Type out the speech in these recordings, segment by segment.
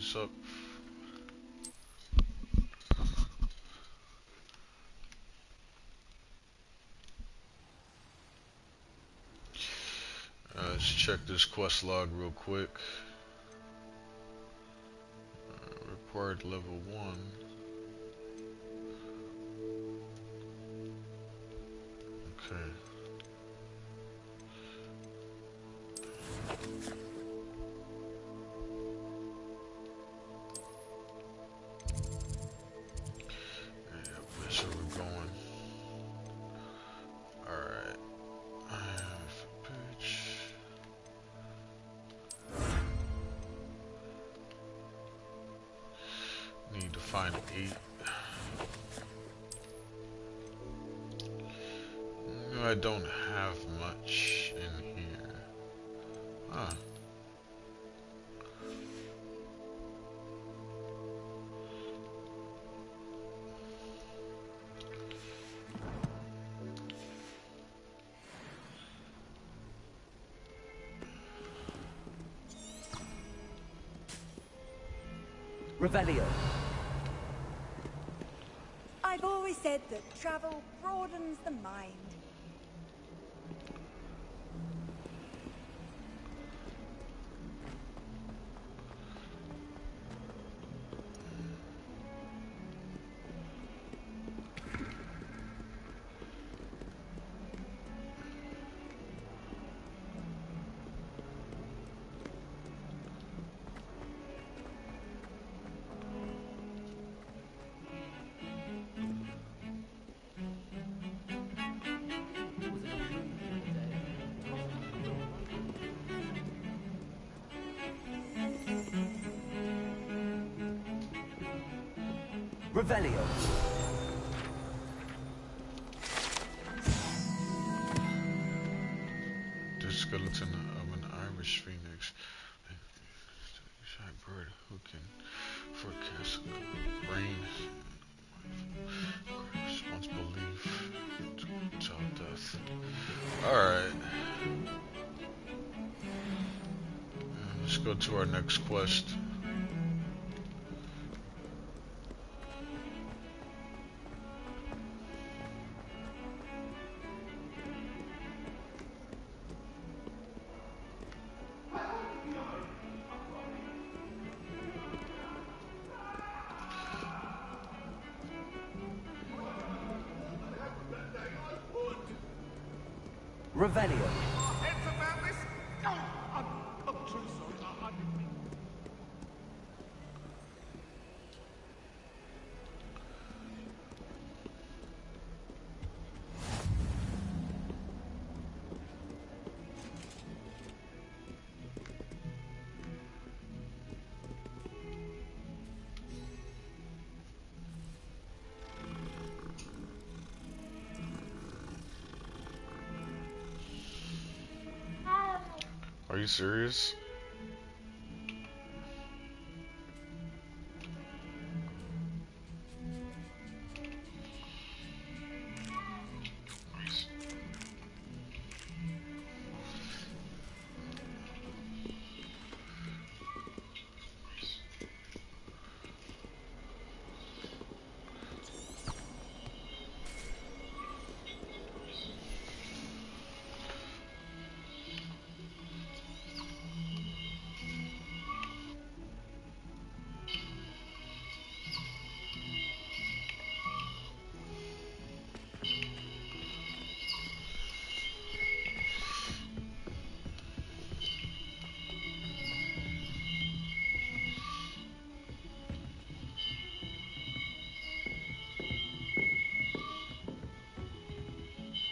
this up. Let's check this quest log real quick. Required level 1. Okay. So we're going. Alright. Page. Need to find 8. No, I don't have much in here. Huh. Revelio. I've always said that travel broadens the mind. Revelio. The skeleton of an Irish phoenix. A giant bird who can forecast rain. Once belief till death. Alright. Let's go to our next quest. Revelio. Heads about this? Oh, I'm truly sorry. I didn't mean. Are you serious?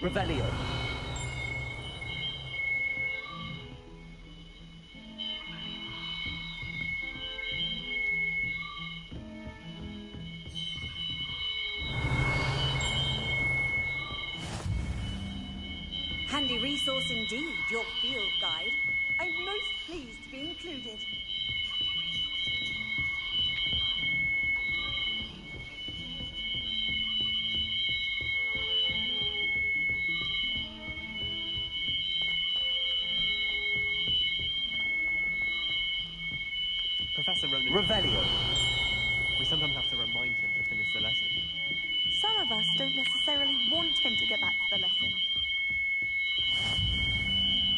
Revelio. Handy resource indeed, your field guide. I'm most pleased to be included. Professor Ronan. Revelio. We sometimes have to remind him to finish the lesson. Some of us don't necessarily want him to get back to the lesson.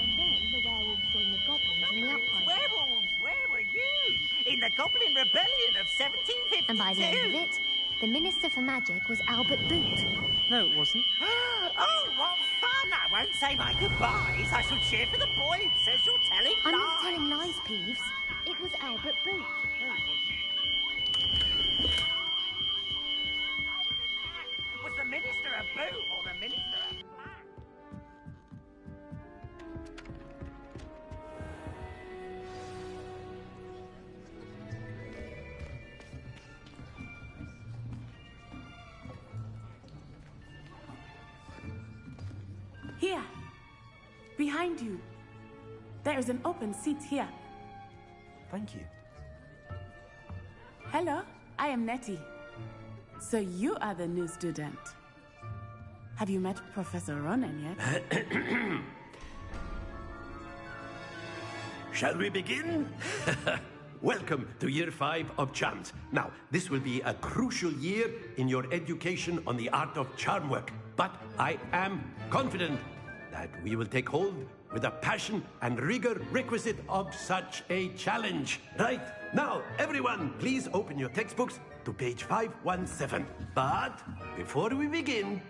And then the werewolves join the goblins in the uprising. Werewolves, where were you? In the Goblin Rebellion of 1752. And by the end of it, the Minister for Magic was Albert Boot. No, it wasn't. Oh, what fun! I won't say my goodbyes. I shall cheer for the boy who says you're telling I'm lies. not telling lies, Peeves. It was Albert Boot. Was the Minister a boot or the Minister a flag? Here, behind you. There is an open seat here. Thank you. Hello, I am Nettie. So you are the new student. Have you met Professor Ronan yet? Shall we begin? Welcome to Year 5 of Charms. Now, this will be a crucial year in your education on the art of charm work. But I am confident that we will take hold with the passion and rigor requisite of such a challenge. Right, now, everyone, please open your textbooks to page 517. But before we begin,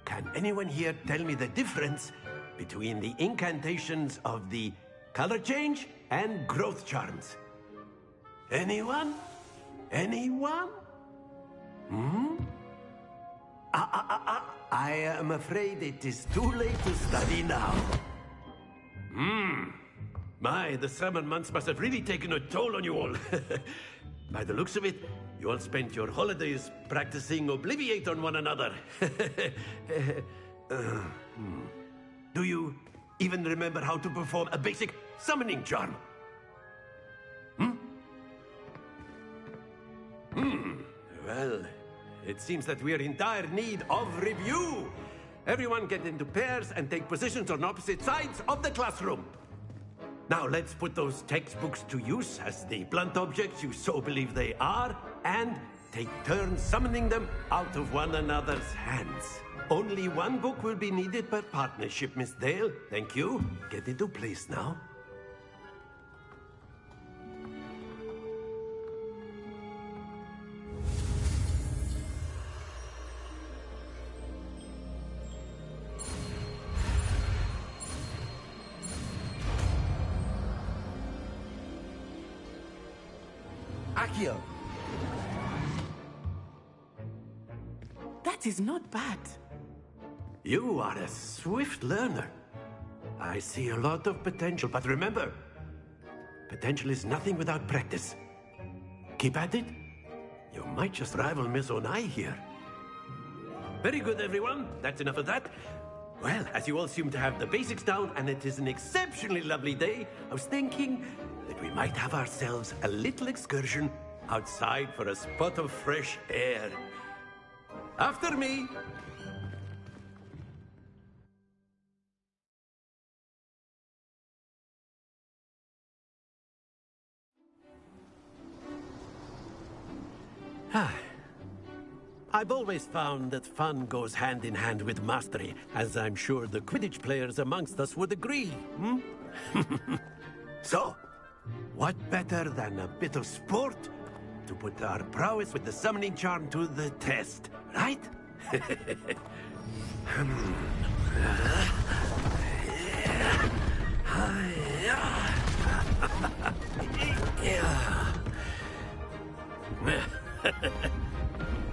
can anyone here tell me the difference between the incantations of the color change and growth charms? Anyone? Anyone? I am afraid it is too late to study now. My, the summer months must have really taken a toll on you all. By the looks of it, you all spent your holidays practicing Obliviate on one another. Do you even remember how to perform a basic summoning charm? Well, it seems that we are in dire need of review. Everyone get into pairs and take positions on opposite sides of the classroom. Now let's put those textbooks to use as the blunt objects you so believe they are, and take turns summoning them out of one another's hands. Only one book will be needed per partnership, Miss Dale. Thank you. Get into place now. Accio. That is not bad. You are a swift learner. I see a lot of potential, but remember, potential is nothing without practice. Keep at it. You might just rival Miss Onai here. Very good, everyone. That's enough of that. Well, as you all seem to have the basics down, and it is an exceptionally lovely day, I was thinking that we might have ourselves a little excursion outside for a spot of fresh air. After me. I've always found that fun goes hand in hand with mastery, as I'm sure the Quidditch players amongst us would agree. So, what better than a bit of sport to put our prowess with the summoning charm to the test, right?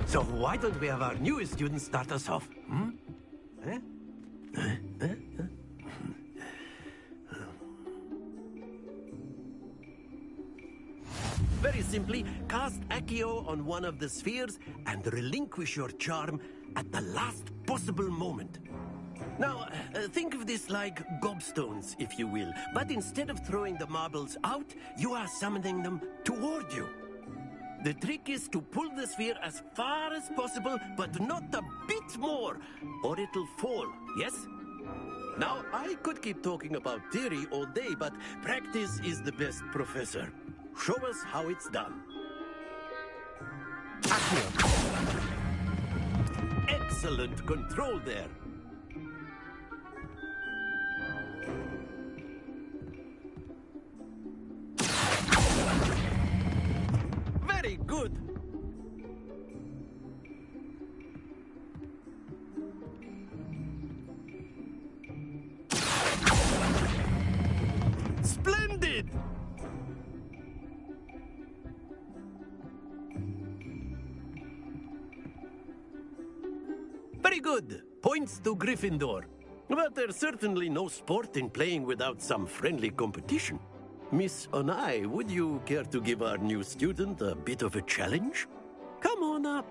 So why don't we have our newest student start us off? Very simply, cast Accio on one of the spheres and relinquish your charm at the last possible moment. Now, think of this like gobstones, if you will. But instead of throwing the marbles out, you are summoning them toward you. The trick is to pull the sphere as far as possible, but not a bit more, or it'll fall, yes? Now, I could keep talking about theory all day, but practice is the best professor. Show us how it's done. Excellent control there. Very good. Splendid! Very good. Points to Gryffindor. But there's certainly no sport in playing without some friendly competition. Miss Onai, would you care to give our new student a bit of a challenge? Come on up.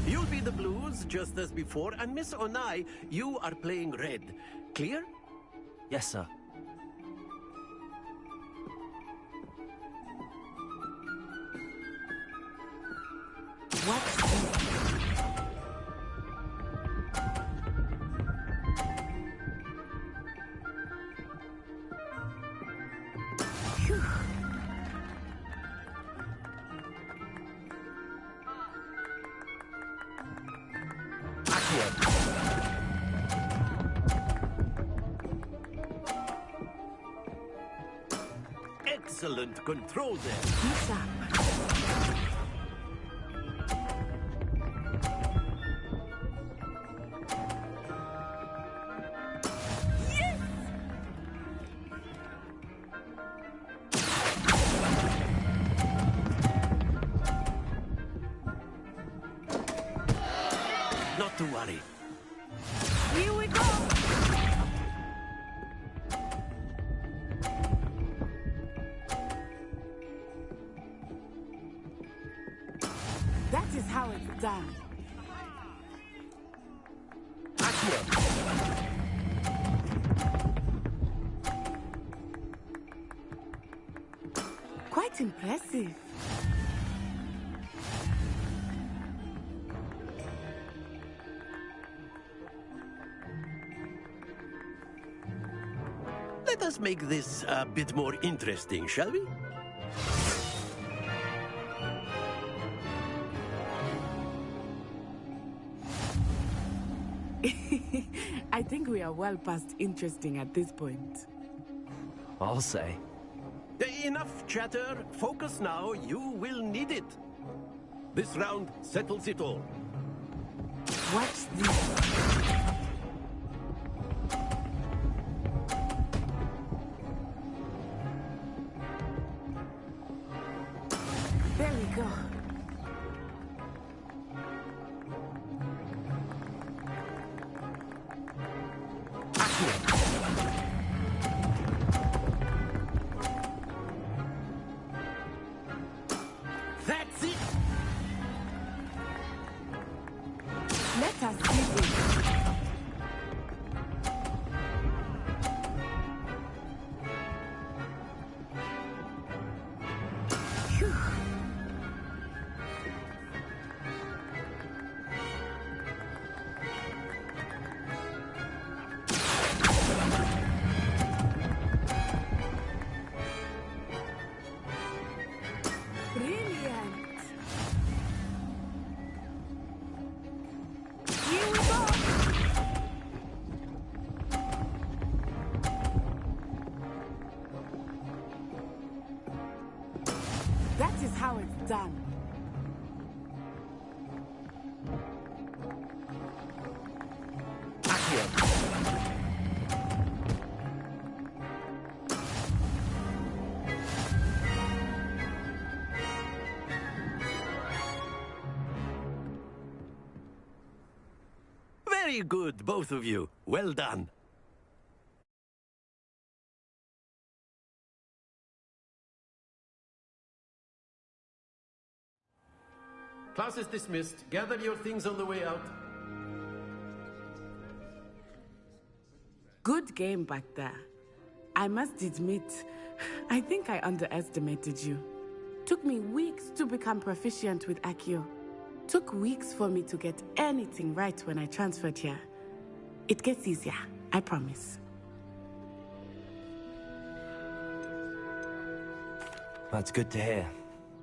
You'll be the blues, just as before, and Miss Onai, you are playing red. Clear? Yes, sir. Excellent control there. Not to worry. Here we go! That is how it's done. Quite impressive. Let us make this a bit more interesting, shall we? I think we are well past interesting at this point. I'll say. Enough chatter. Focus now. You will need it. This round settles it all. Watch this. There we go. That's it. Let us see this. Phew. Brilliant. Here we go. That is how it's done. Very good, both of you. Well done. Class is dismissed. Gather your things on the way out. Good game back there. I must admit, I think I underestimated you. Took me weeks to become proficient with Accio. Took weeks for me to get anything right when I transferred here. It gets easier, I promise. That's good to hear.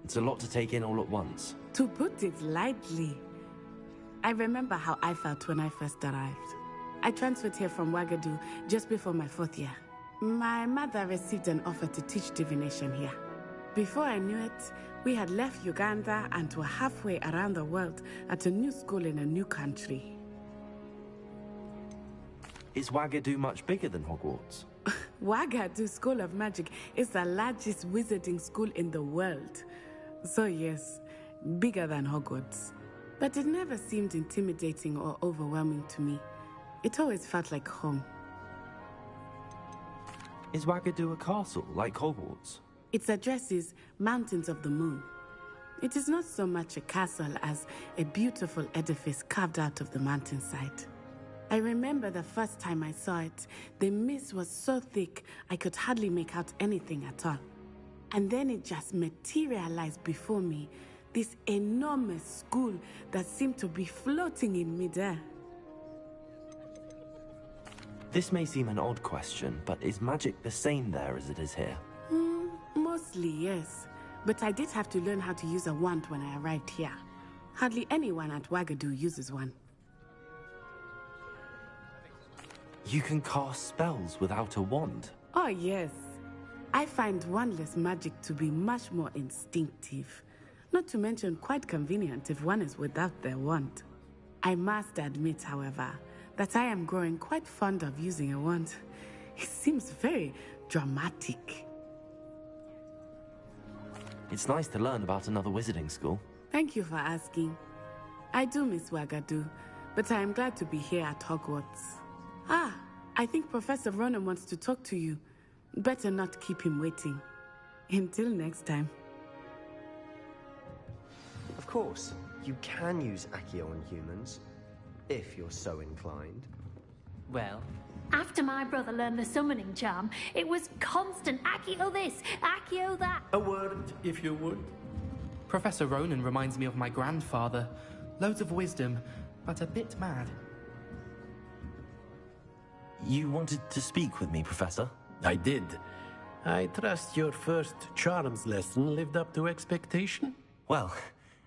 It's a lot to take in all at once. To put it lightly, I remember how I felt when I first arrived. I transferred here from Wagadu just before my 4th year. My mother received an offer to teach divination here. Before I knew it, we had left Uganda and were halfway around the world at a new school in a new country. Is Wagadu much bigger than Hogwarts? Wagadu School of Magic is the largest wizarding school in the world. So yes, bigger than Hogwarts. But it never seemed intimidating or overwhelming to me. It always felt like home. Is Wagadu a castle, like Hogwarts? Its address is Mountains of the Moon. It is not so much a castle as a beautiful edifice carved out of the mountainside. I remember the first time I saw it, the mist was so thick I could hardly make out anything at all. And then it just materialized before me, this enormous school that seemed to be floating in midair. This may seem an odd question, but is magic the same there as it is here? Mostly, yes. But I did have to learn how to use a wand when I arrived here. Hardly anyone at Wagadu uses one. You can cast spells without a wand? Oh, yes. I find wandless magic to be much more instinctive. Not to mention quite convenient if one is without their wand. I must admit, however, that I am growing quite fond of using a wand. It seems very dramatic. It's nice to learn about another wizarding school. Thank you for asking. I do miss Wagadu, but I am glad to be here at Hogwarts. I think Professor Ronan wants to talk to you. Better not keep him waiting. Until next time. Of course, you can use Accio on humans, if you're so inclined. Well, After my brother learned the summoning charm, it was constant Accio this, Accio that. A word, if you would. Professor Ronan reminds me of my grandfather. Loads of wisdom, but a bit mad. You wanted to speak with me, Professor? I did. I trust your first charms lesson lived up to expectation? Well,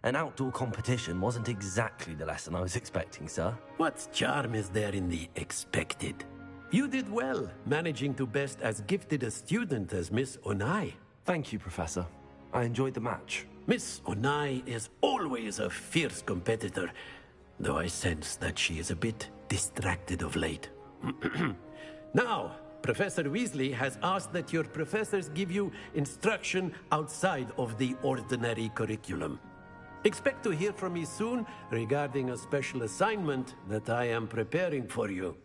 an outdoor competition wasn't exactly the lesson I was expecting, sir. What charm is there in the expected? You did well, managing to best as gifted a student as Miss Onai. Thank you, Professor. I enjoyed the match. Miss Onai is always a fierce competitor, though I sense that she is a bit distracted of late. Now, Professor Weasley has asked that your professors give you instruction outside of the ordinary curriculum. Expect to hear from me soon regarding a special assignment that I am preparing for you.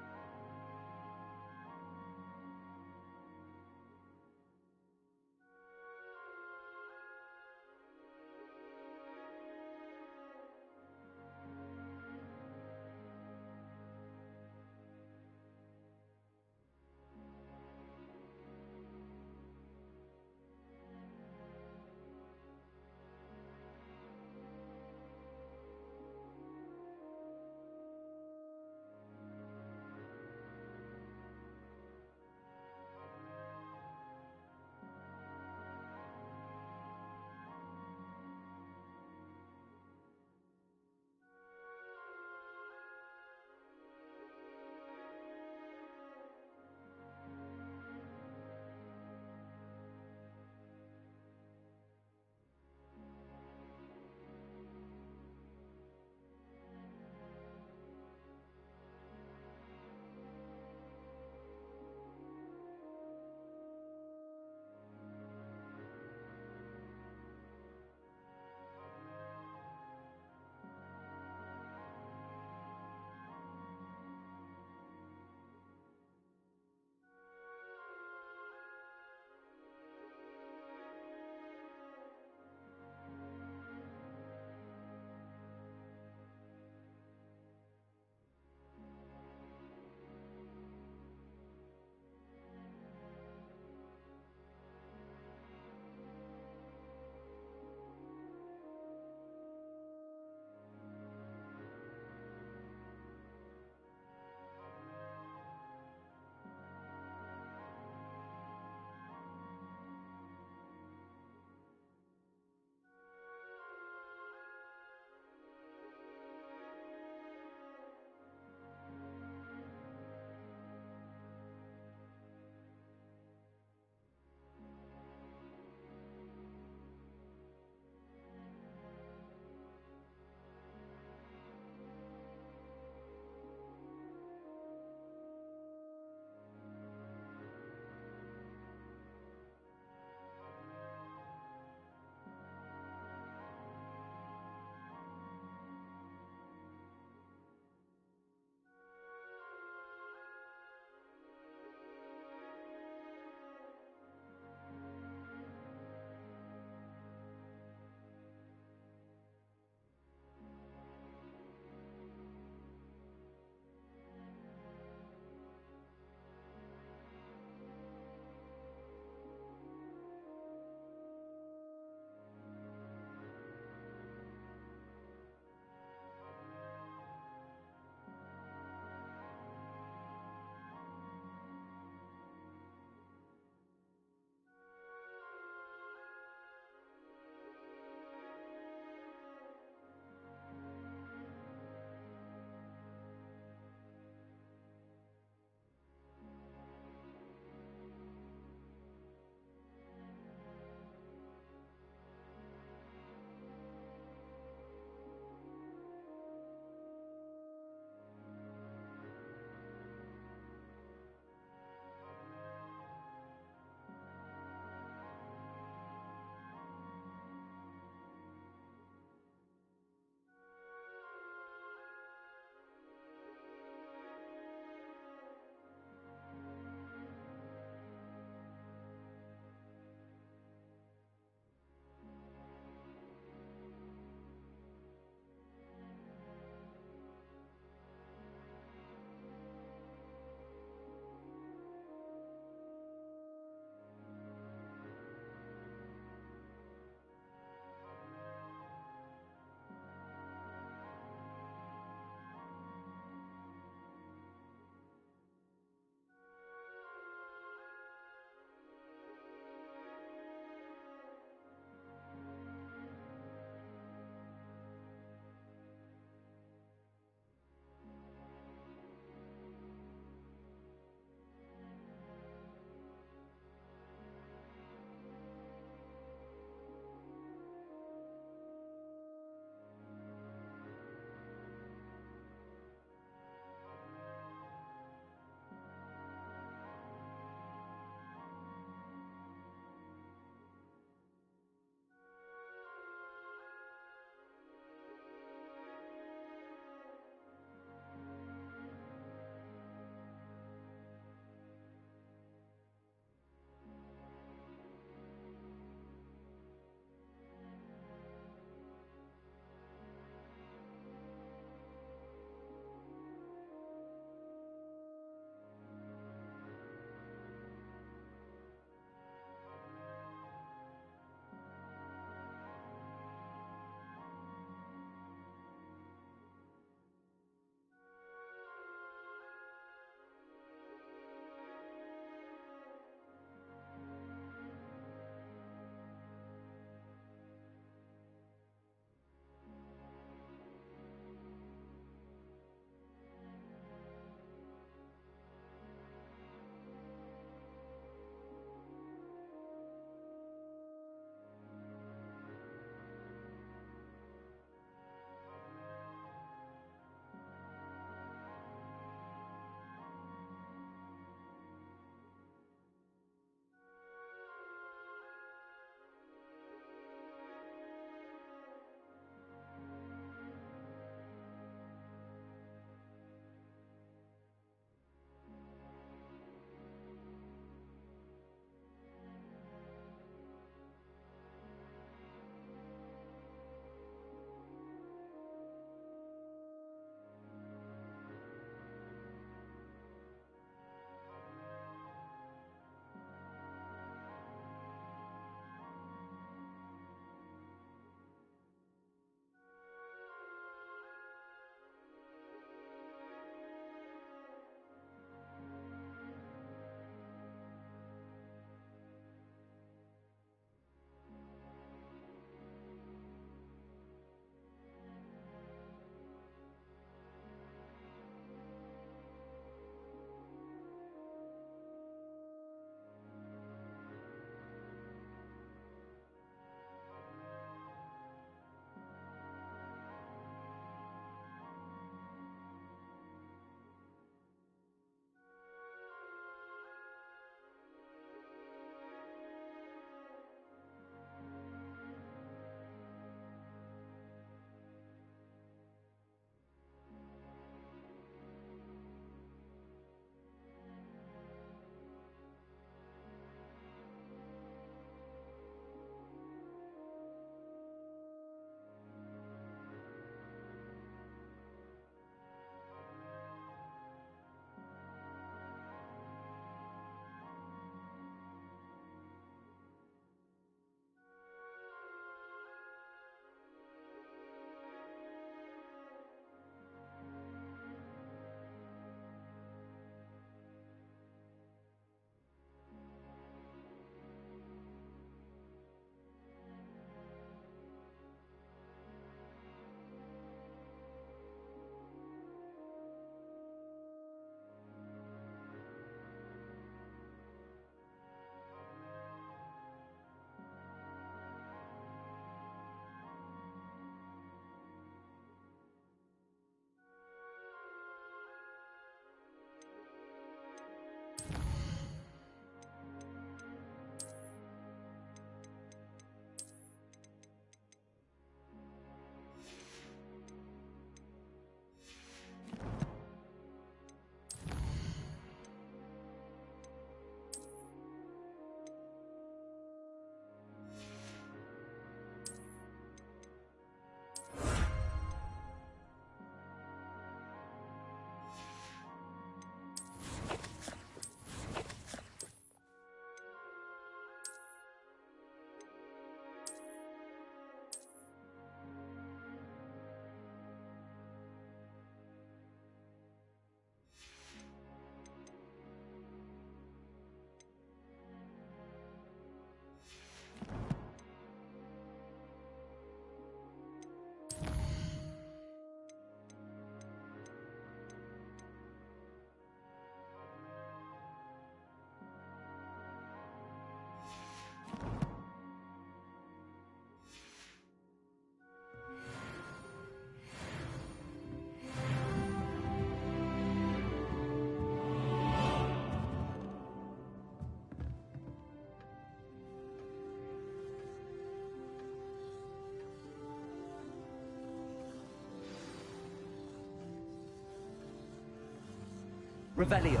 Revelio.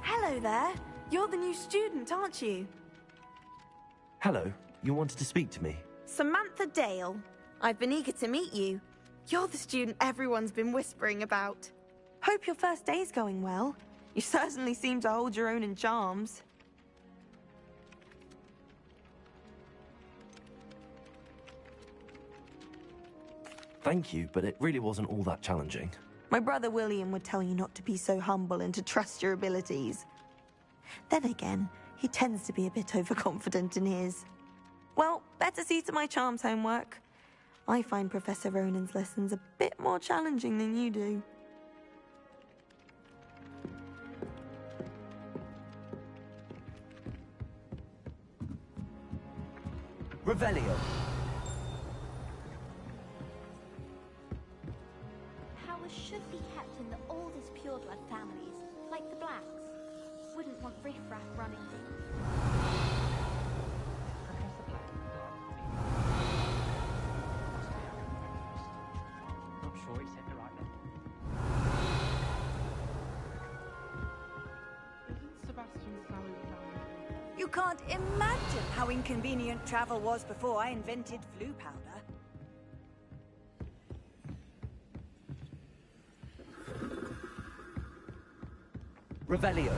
Hello there. You're the new student, aren't you? Hello, you wanted to speak to me? Samantha Dale. I've been eager to meet you. You're the student everyone's been whispering about. Hope your first day's going well. You certainly seem to hold your own in charms. Thank you, but it really wasn't all that challenging. My brother William would tell you not to be so humble and to trust your abilities. Then again, he tends to be a bit overconfident in his. Well, better see to my charms homework. I find Professor Ronan's lessons a bit more challenging than you do. Revelio. Powers should be kept in the oldest pureblood families, like the Blacks. Wouldn't want riffraff running things. Not sure he said the right name. Isn't Sebastian Sallow found? You can't imagine how inconvenient travel was before I invented flu powder. Revelio.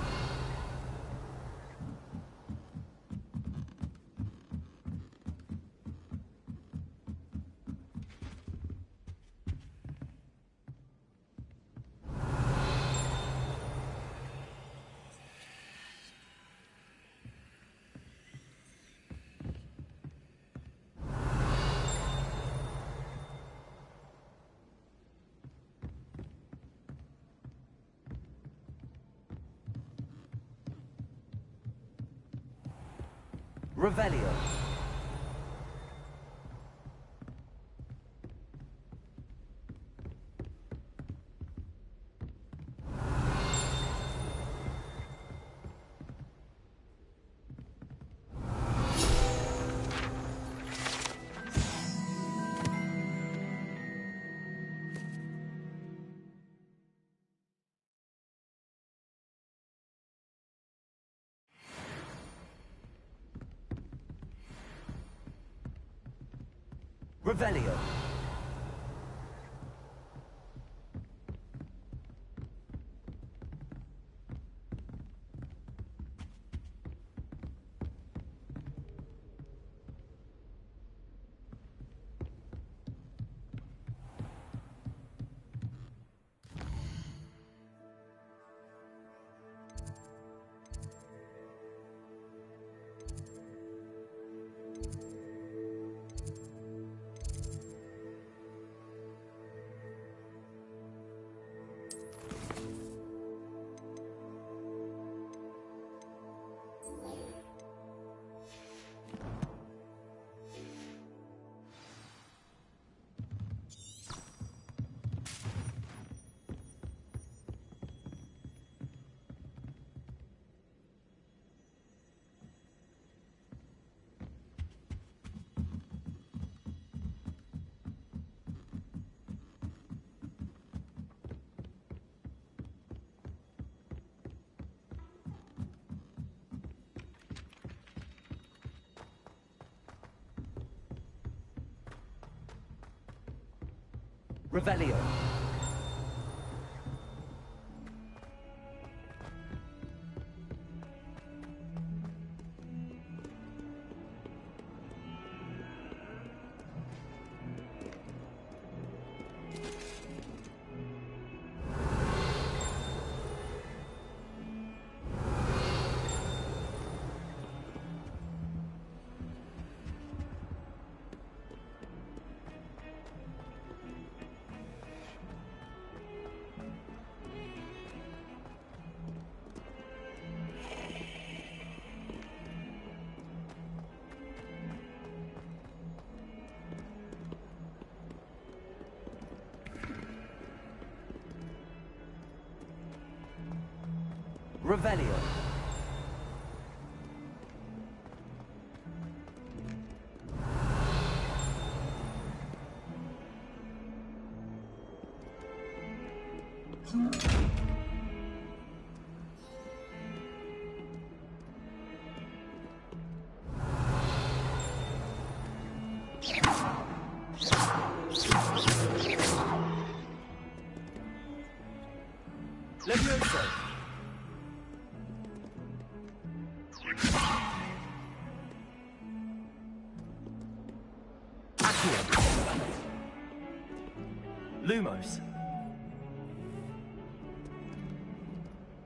Revelio. Revelio. Revelio. Revelio. Levioso! Accio! Lumos!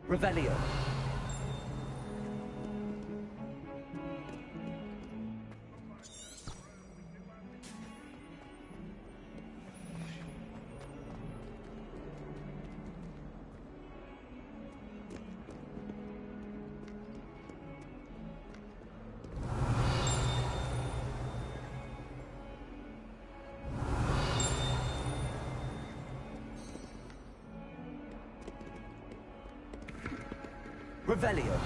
Revelio! Revelio.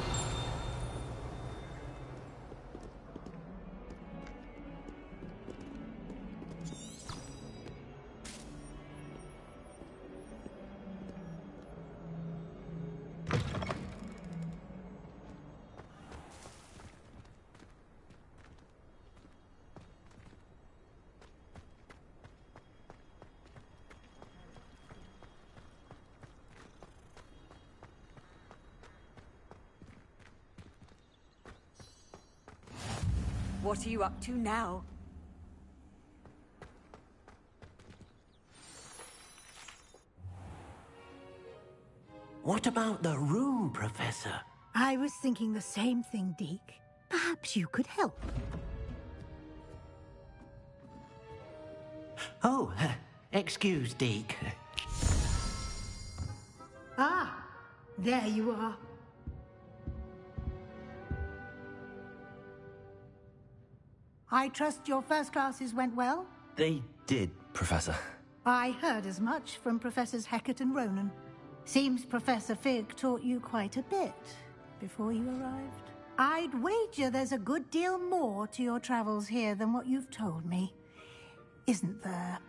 What are you up to now? What about the room, Professor? I was thinking the same thing, Deke. Perhaps you could help. Oh, excuse, Deke. Ah, there you are. I trust your first classes went well? They did, Professor. I heard as much from Professors Hecat and Ronan. Seems Professor Fig taught you quite a bit before you arrived. I'd wager there's a good deal more to your travels here than what you've told me. Isn't there?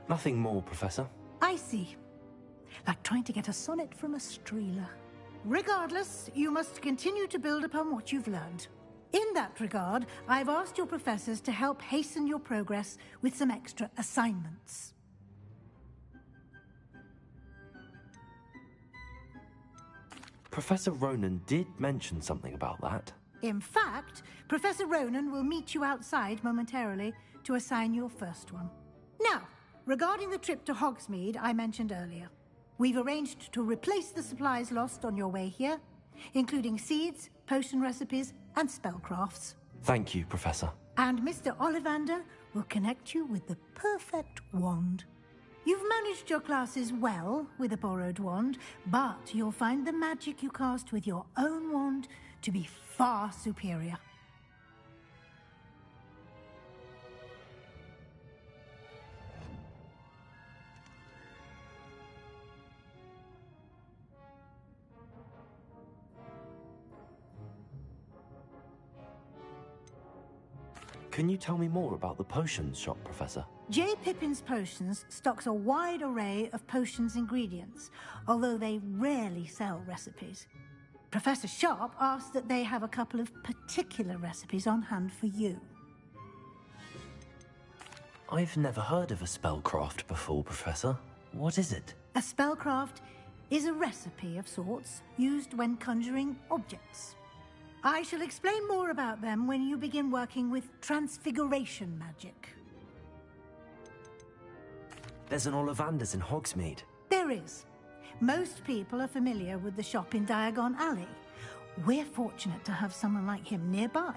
Nothing more, Professor. I see. Like trying to get a sonnet from a streeler. Regardless, you must continue to build upon what you've learned. In that regard, I've asked your professors to help hasten your progress with some extra assignments. Professor Ronan did mention something about that. In fact, Professor Ronan will meet you outside momentarily to assign your first one. Now, regarding the trip to Hogsmeade I mentioned earlier, we've arranged to replace the supplies lost on your way here, including seeds, potion recipes, and spellcrafts. Thank you, Professor. And Mr. Ollivander will connect you with the perfect wand. You've managed your classes well with a borrowed wand, but you'll find the magic you cast with your own wand to be far superior. Can you tell me more about the potions shop, Professor? J. Pippin's Potions stocks a wide array of potions ingredients, although they rarely sell recipes. Professor Sharp asked that they have a couple of particular recipes on hand for you. I've never heard of a spellcraft before, Professor. What is it? A spellcraft is a recipe of sorts used when conjuring objects. I shall explain more about them when you begin working with transfiguration magic. There's an Ollivander's in Hogsmeade. There is. Most people are familiar with the shop in Diagon Alley. We're fortunate to have someone like him nearby.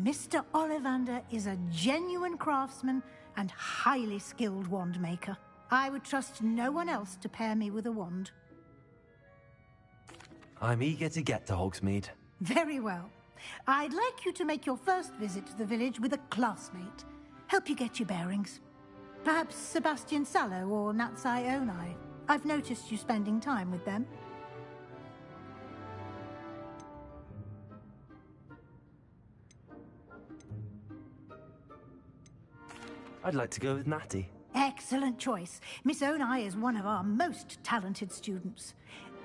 Mr. Ollivander is a genuine craftsman and highly skilled wand maker. I would trust no one else to pair me with a wand. I'm eager to get to Hogsmeade. Very well. I'd like you to make your first visit to the village with a classmate. Help you get your bearings. Perhaps Sebastian Sallow or Natsai Onai. I've noticed you spending time with them. I'd like to go with Natty. Excellent choice. Miss Onai is one of our most talented students.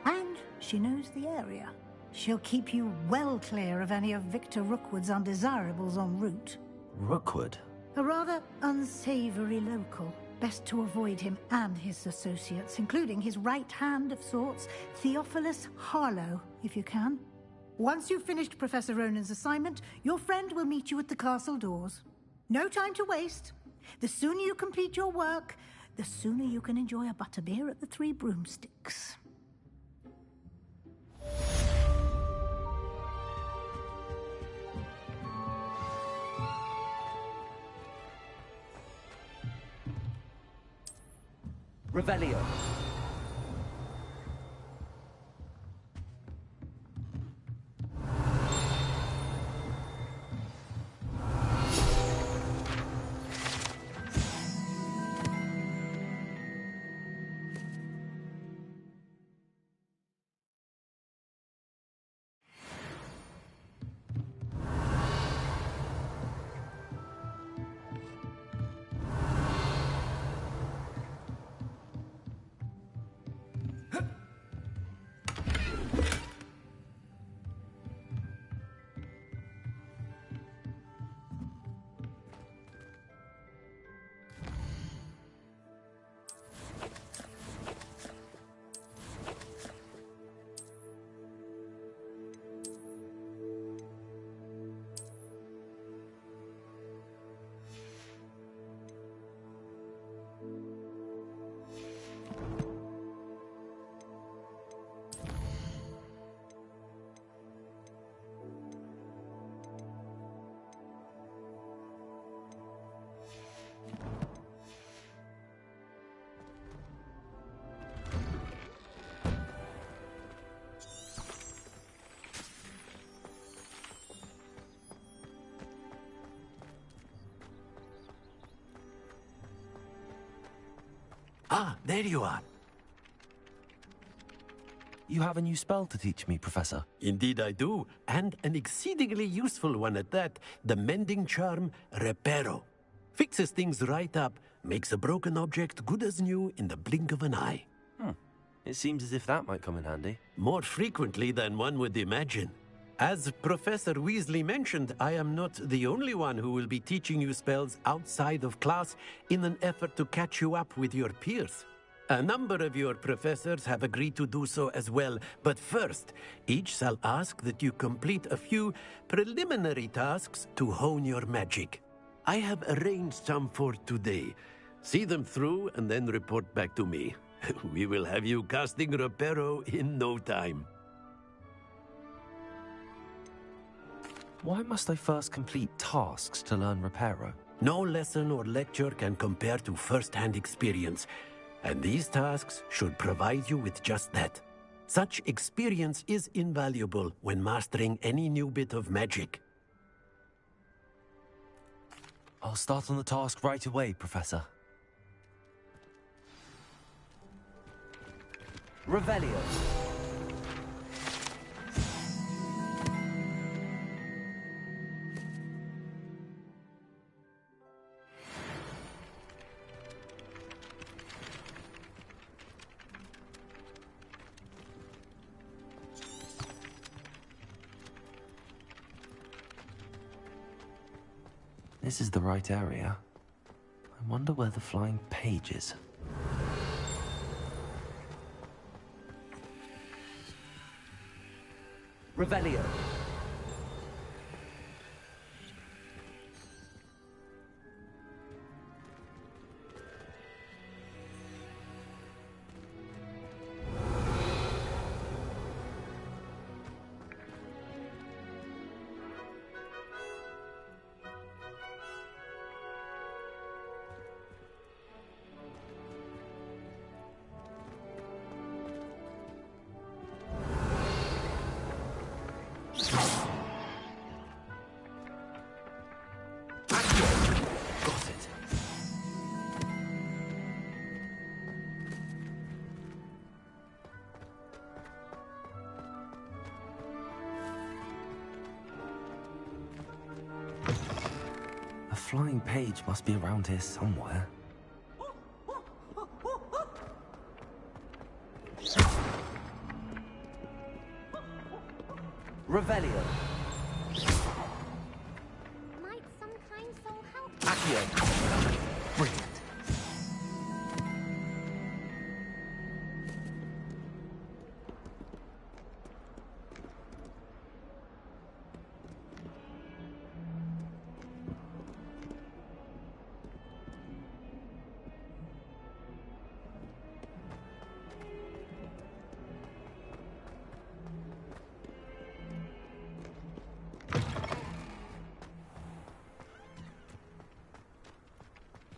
And she knows the area. She'll keep you well clear of any of Victor Rookwood's undesirables en route. Rookwood? A rather unsavory local. Best to avoid him and his associates, including his right hand of sorts, Theophilus Harlow, if you can. Once you've finished Professor Ronan's assignment, your friend will meet you at the castle doors. No time to waste. The sooner you complete your work, the sooner you can enjoy a butterbeer at the Three Broomsticks. Revelio. Ah, there you are. You have a new spell to teach me, Professor. Indeed I do, and an exceedingly useful one at that. The mending charm, Reparo. Fixes things right up, makes a broken object good as new in the blink of an eye. It seems as if that might come in handy. More frequently than one would imagine. As Professor Weasley mentioned, I am not the only one who will be teaching you spells outside of class in an effort to catch you up with your peers. A number of your professors have agreed to do so as well, but first, each shall ask that you complete a few preliminary tasks to hone your magic. I have arranged some for today. See them through and then report back to me. We will have you casting Reparo in no time. Why must I first complete tasks to learn Reparo? No lesson or lecture can compare to first-hand experience, and these tasks should provide you with just that. Such experience is invaluable when mastering any new bit of magic. I'll start on the task right away, Professor. Revelio. This is the right area. I wonder where the flying page is. Revelio. flying page must be around here somewhere. Revelio. Might some kind soul help? Accio. Brilliant.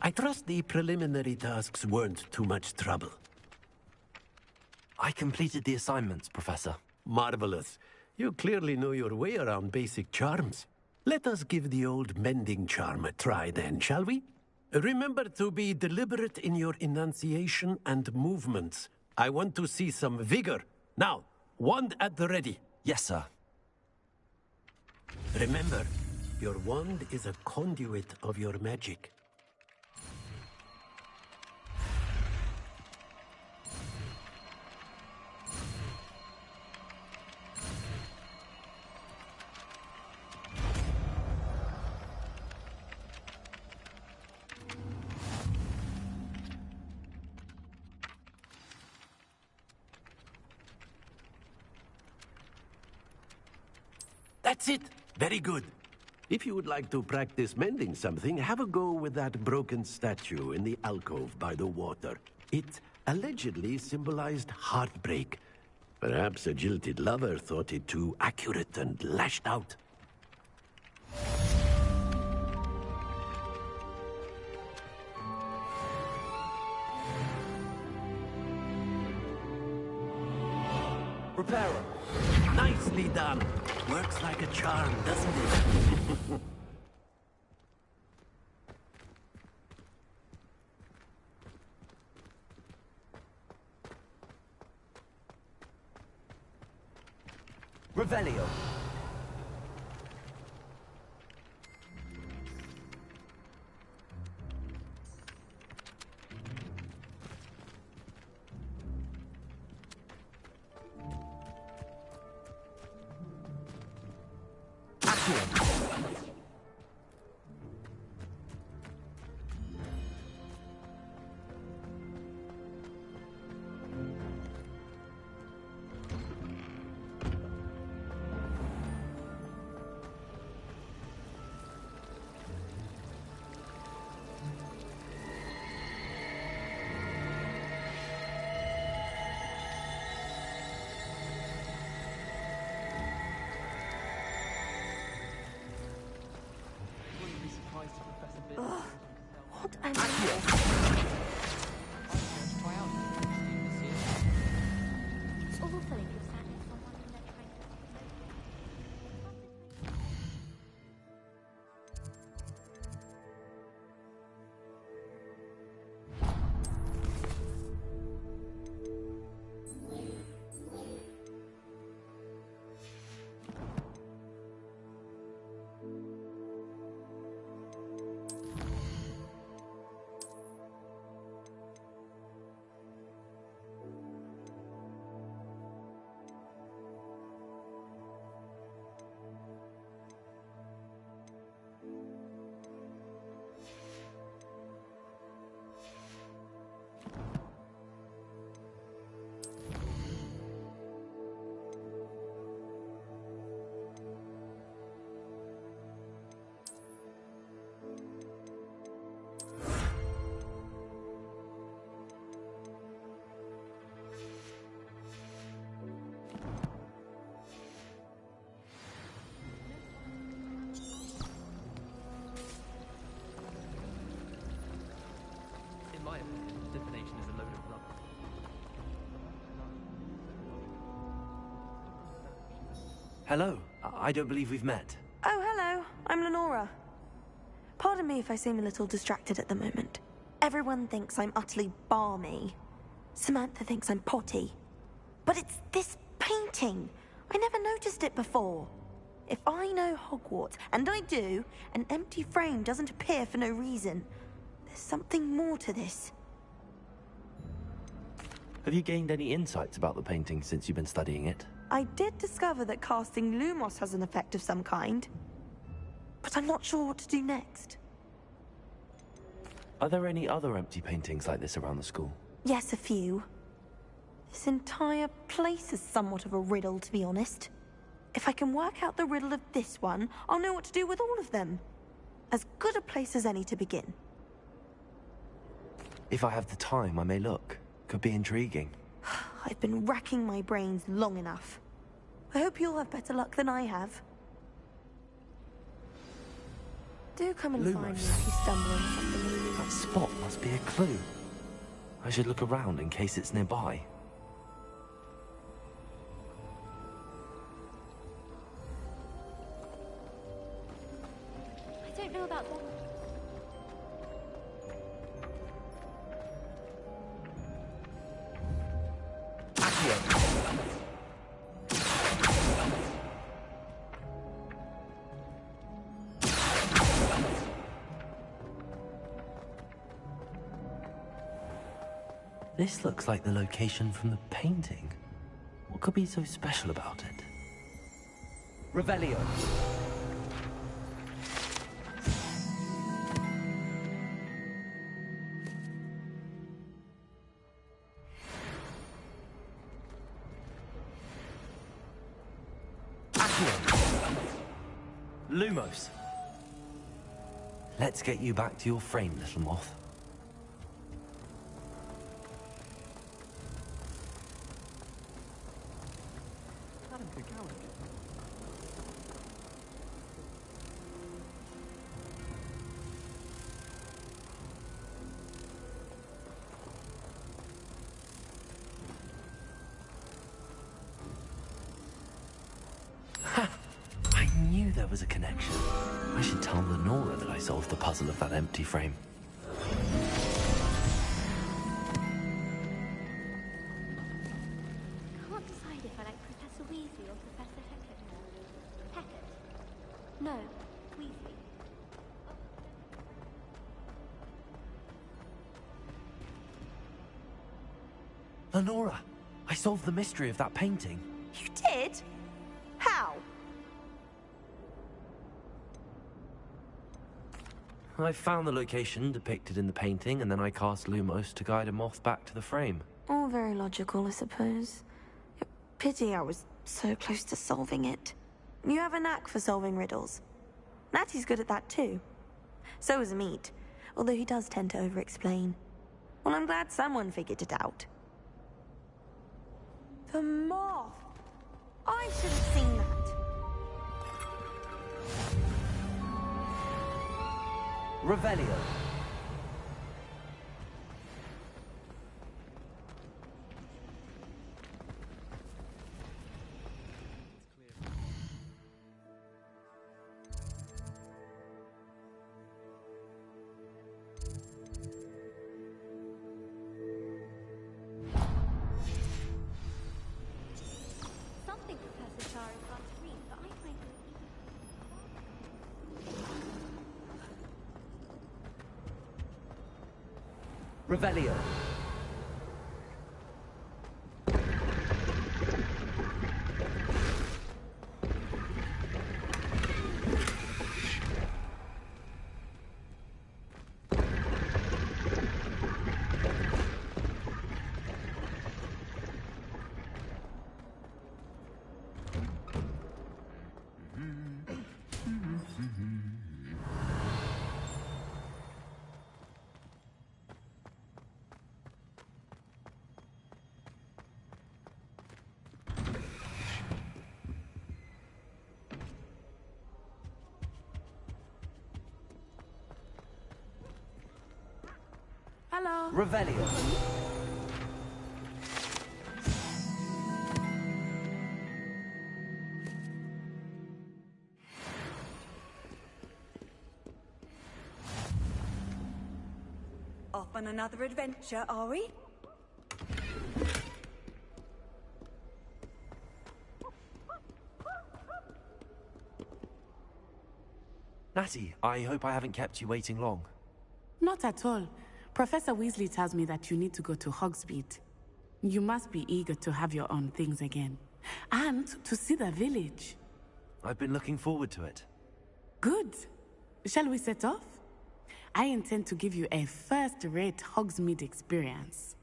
I trust the preliminary tasks weren't too much trouble. I completed the assignments, Professor. Marvelous. You clearly know your way around basic charms. Let us give the old mending charm a try then, shall we? Remember to be deliberate in your enunciation and movements. I want to see some vigor. Now, wand at the ready. Yes, sir. Remember, your wand is a conduit of your magic. That's it. Very good. If you would like to practice mending something, have a go with that broken statue in the alcove by the water. It allegedly symbolized heartbreak. Perhaps a jilted lover thought it too accurate and lashed out. Reparo. Nicely done. Works like a charm, doesn't it? Revelio. What am I? It's awful if you're sat next to someone and they're trying to... In my opinion, divination is a load of rubbish. Hello. I don't believe we've met. Oh, hello. I'm Lenora. Pardon me if I seem a little distracted at the moment. Everyone thinks I'm utterly balmy. Samantha thinks I'm potty. But it's this painting. I never noticed it before. If I know Hogwarts, and I do, an empty frame doesn't appear for no reason. There's something more to this. Have you gained any insights about the painting since you've been studying it? I did discover that casting Lumos has an effect of some kind, but I'm not sure what to do next. Are there any other empty paintings like this around the school? Yes, a few. This entire place is somewhat of a riddle, to be honest. If I can work out the riddle of this one, I'll know what to do with all of them. As good a place as any to begin. If I have the time, I may look. Could be intriguing. I've been racking my brains long enough. I hope you'll have better luck than I have. Do come and find me if you stumble on something new. That spot must be a clue. I should look around in case it's nearby. I don't know about that. This looks like the location from the painting. What could be so special about it? Revelio. Lumos. Let's get you back to your frame, little moth. There was a connection. I should tell Lenora that I solved the puzzle of that empty frame. I can't decide if I like Professor Weasley or Professor Hecat more. Hecat? No, Weasley. Lenora, I solved the mystery of that painting. You did? How? I found the location depicted in the painting, and then I cast Lumos to guide a moth back to the frame. All very logical, I suppose. Pity I was so close to solving it. You have a knack for solving riddles. Natty's good at that too. So is Amit, although he does tend to over-explain. Well, I'm glad someone figured it out. The moth! I should have seen that. Revelio. Something Professor Shah is hard to read, but I find it Revelio. Hello. Revelio. Off on another adventure, are we? Natty, I hope I haven't kept you waiting long. Not at all. Professor Weasley tells me that you need to go to Hogsmeade. You must be eager to have your own things again. And to see the village. I've been looking forward to it. Good. Shall we set off? I intend to give you a first-rate Hogsmeade experience.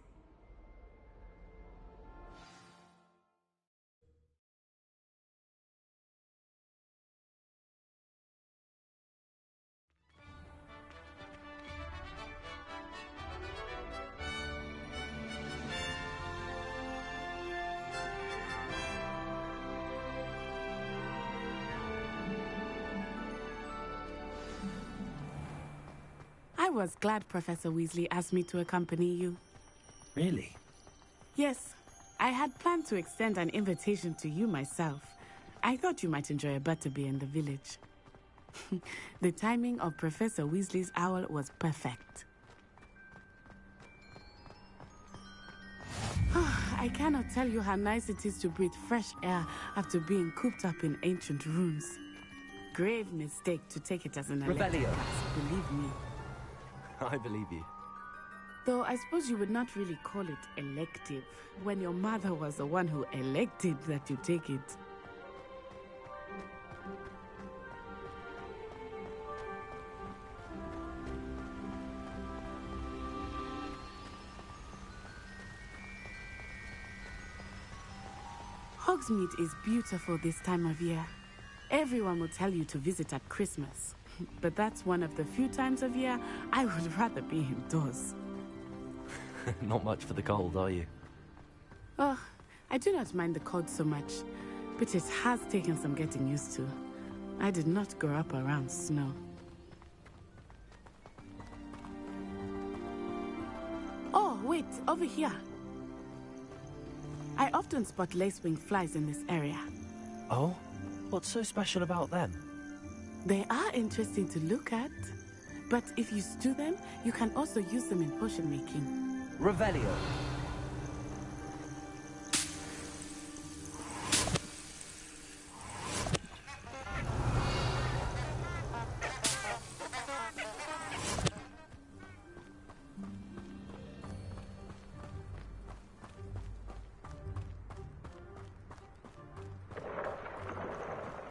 I was glad Professor Weasley asked me to accompany you. Really? Yes, I had planned to extend an invitation to you myself. I thought you might enjoy a butterbeer in the village. The timing of Professor Weasley's owl was perfect. I cannot tell you how nice it is to breathe fresh air after being cooped up in ancient rooms. Grave mistake to take it as an elective Revelio. class, believe me. I believe you. Though I suppose you would not really call it elective when your mother was the one who elected that you take it. Hogsmeade is beautiful this time of year. Everyone will tell you to visit at Christmas. But that's one of the few times of year I would rather be indoors. Not much for the cold, are you? Oh, I do not mind the cold so much, but it has taken some getting used to. I did not grow up around snow. Oh, wait, over here. I often spot lacewing flies in this area. Oh? What's so special about them? They are interesting to look at, but if you stew them, you can also use them in potion making. Revelio.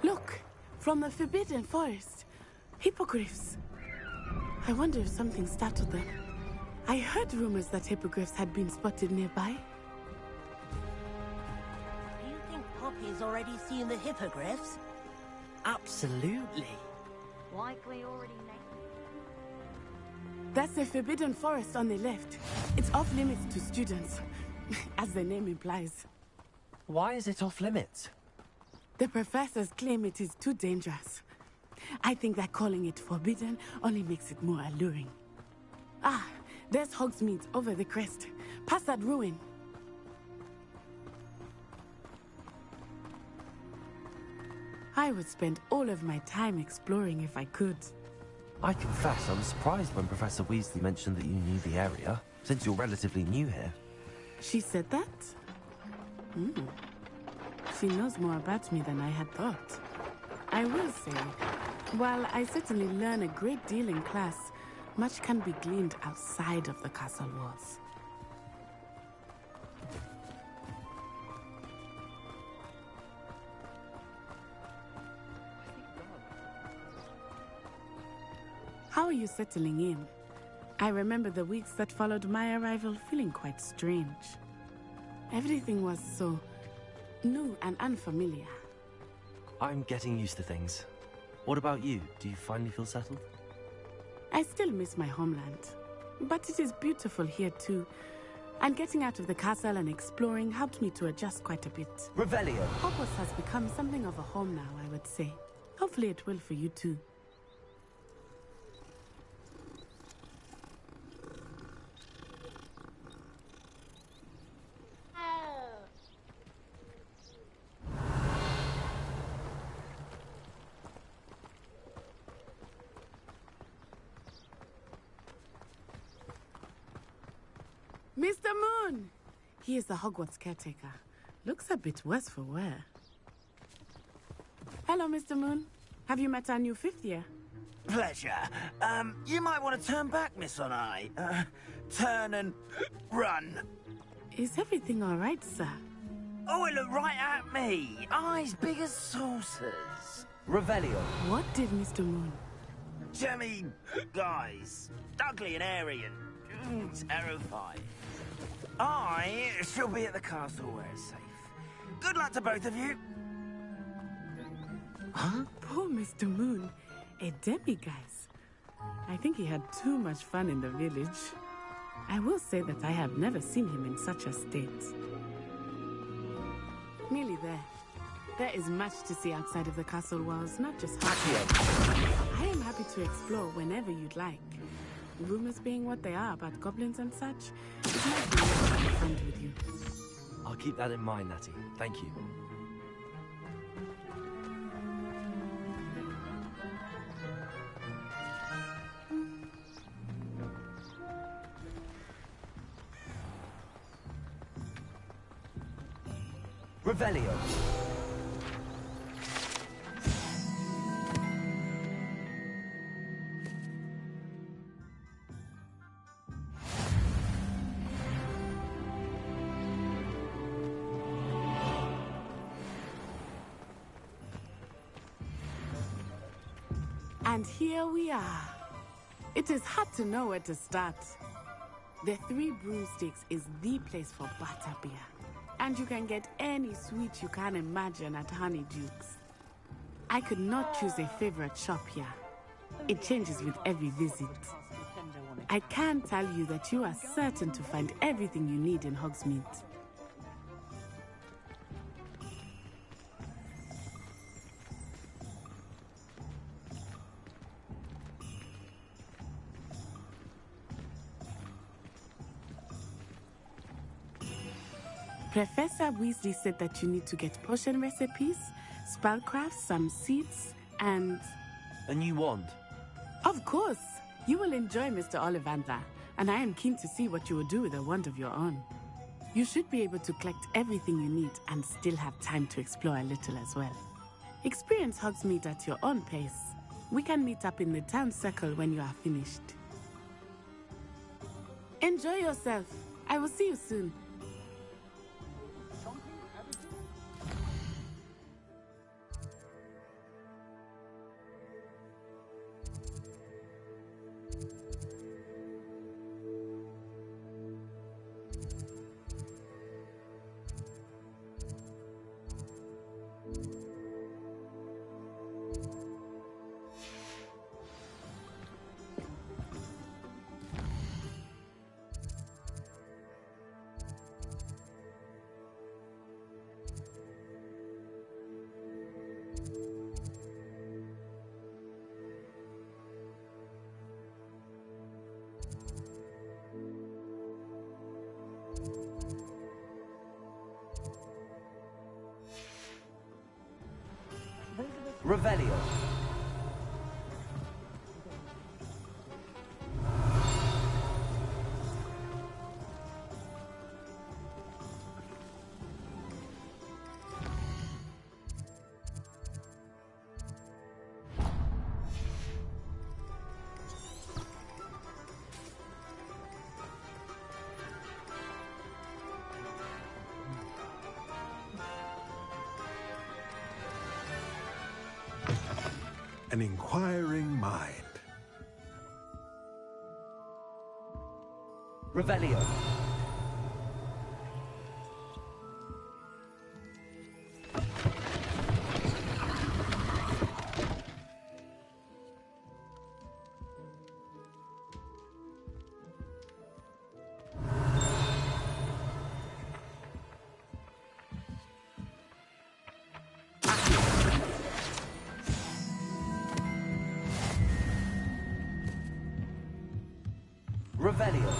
Look, from the Forbidden Forest. Hippogriffs. I wonder if something startled them. I heard rumors that hippogriffs had been spotted nearby. Do you think Poppy's already seen the hippogriffs? Absolutely. Likely already know. That's the Forbidden Forest on the left. It's off limits to students, as the name implies. Why is it off limits? The professors claim it is too dangerous. I think that calling it forbidden only makes it more alluring. Ah, there's Hogsmeade over the crest. Past that ruin. I would spend all of my time exploring if I could. I confess I was surprised when Professor Weasley mentioned that you knew the area, since you're relatively new here. She said that? She knows more about me than I had thought. I will say, while I certainly learn a great deal in class, much can be gleaned outside of the castle walls. How are you settling in? I remember the weeks that followed my arrival feeling quite strange. Everything was so new and unfamiliar. I'm getting used to things. What about you? Do you finally feel settled? I still miss my homeland, but it is beautiful here too. And getting out of the castle and exploring helped me to adjust quite a bit. Revelio. Hogwarts has become something of a home now, I would say. Hopefully it will for you too. Mr. Moon! He is the Hogwarts caretaker. Looks a bit worse for wear. Hello, Mr. Moon. Have you met our new fifth year? Pleasure. You might want to turn back, Miss Onai. Turn and run. Is everything all right, sir? Oh, it looked right at me. Eyes big as saucers. Revelio. What did Mr. Moon? Jemmy, guys. Ugly and airy and terrifying. I shall be at the castle where it's safe. Good luck to both of you. Huh? Poor Mr. Moon. A demiguise. I think he had too much fun in the village. I will say that I have never seen him in such a state. Nearly there. There is much to see outside of the castle walls, not just I am happy to explore whenever you'd like. Rumors being what they are about goblins and such, it might be nice to have a friend with you. I'll keep that in mind, Natty. Thank you. Revelio. And here we are. It is hard to know where to start. The Three Broomsticks is the place for butterbeer. And you can get any sweet you can imagine at Honeyduke's. I could not choose a favorite shop here. It changes with every visit. I can tell you that you are certain to find everything you need in Hogsmeade. Professor Weasley said that you need to get potion recipes, spellcraft, some seeds, and... A new wand? Of course! You will enjoy Mr. Ollivander, and I am keen to see what you will do with a wand of your own. You should be able to collect everything you need and still have time to explore a little as well. Experience Hogsmeade at your own pace. We can meet up in the town circle when you are finished. Enjoy yourself. I will see you soon. Revelio. An inquiring mind. Revelio. Revelio.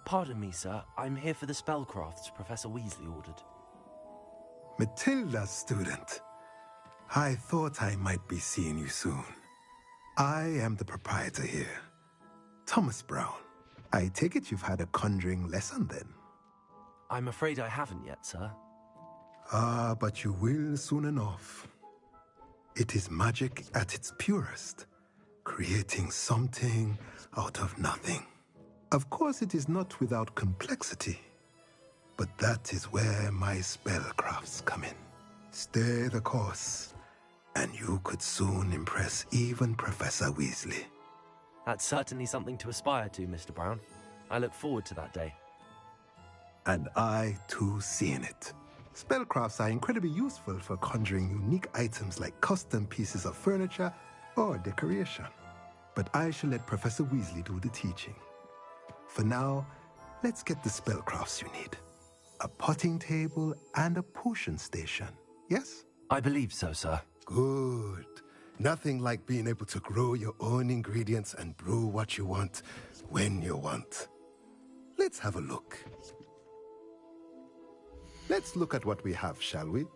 Pardon me, sir. I'm here for the spellcrafts Professor Weasley ordered. Matilda's student. I thought I might be seeing you soon. I am the proprietor here, Thomas Brown. I take it you've had a conjuring lesson then? I'm afraid I haven't yet, sir. Ah, but you will soon enough. It is magic at its purest, creating something out of nothing. Of course, it is not without complexity, but that is where my spellcrafts come in. Stay the course, and you could soon impress even Professor Weasley. That's certainly something to aspire to, Mr. Brown. I look forward to that day. And I, too, seeing it. Spellcrafts are incredibly useful for conjuring unique items like custom pieces of furniture or decoration. But I shall let Professor Weasley do the teaching. For now, let's get the spellcrafts you need. A potting table and a potion station, yes? I believe so, sir. Good. Nothing like being able to grow your own ingredients and brew what you want when you want. Let's have a look. Let's look at what we have, shall we?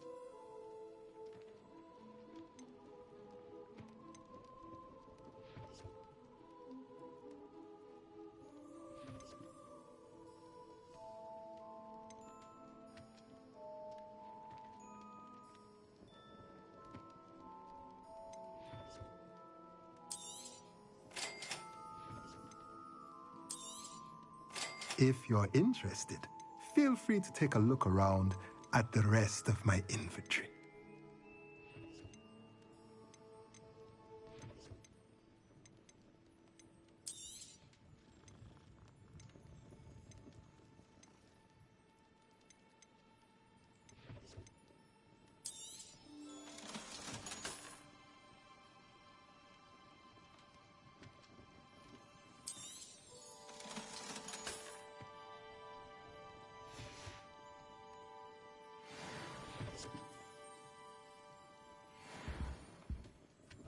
If you're interested, feel free to take a look around at the rest of my inventory.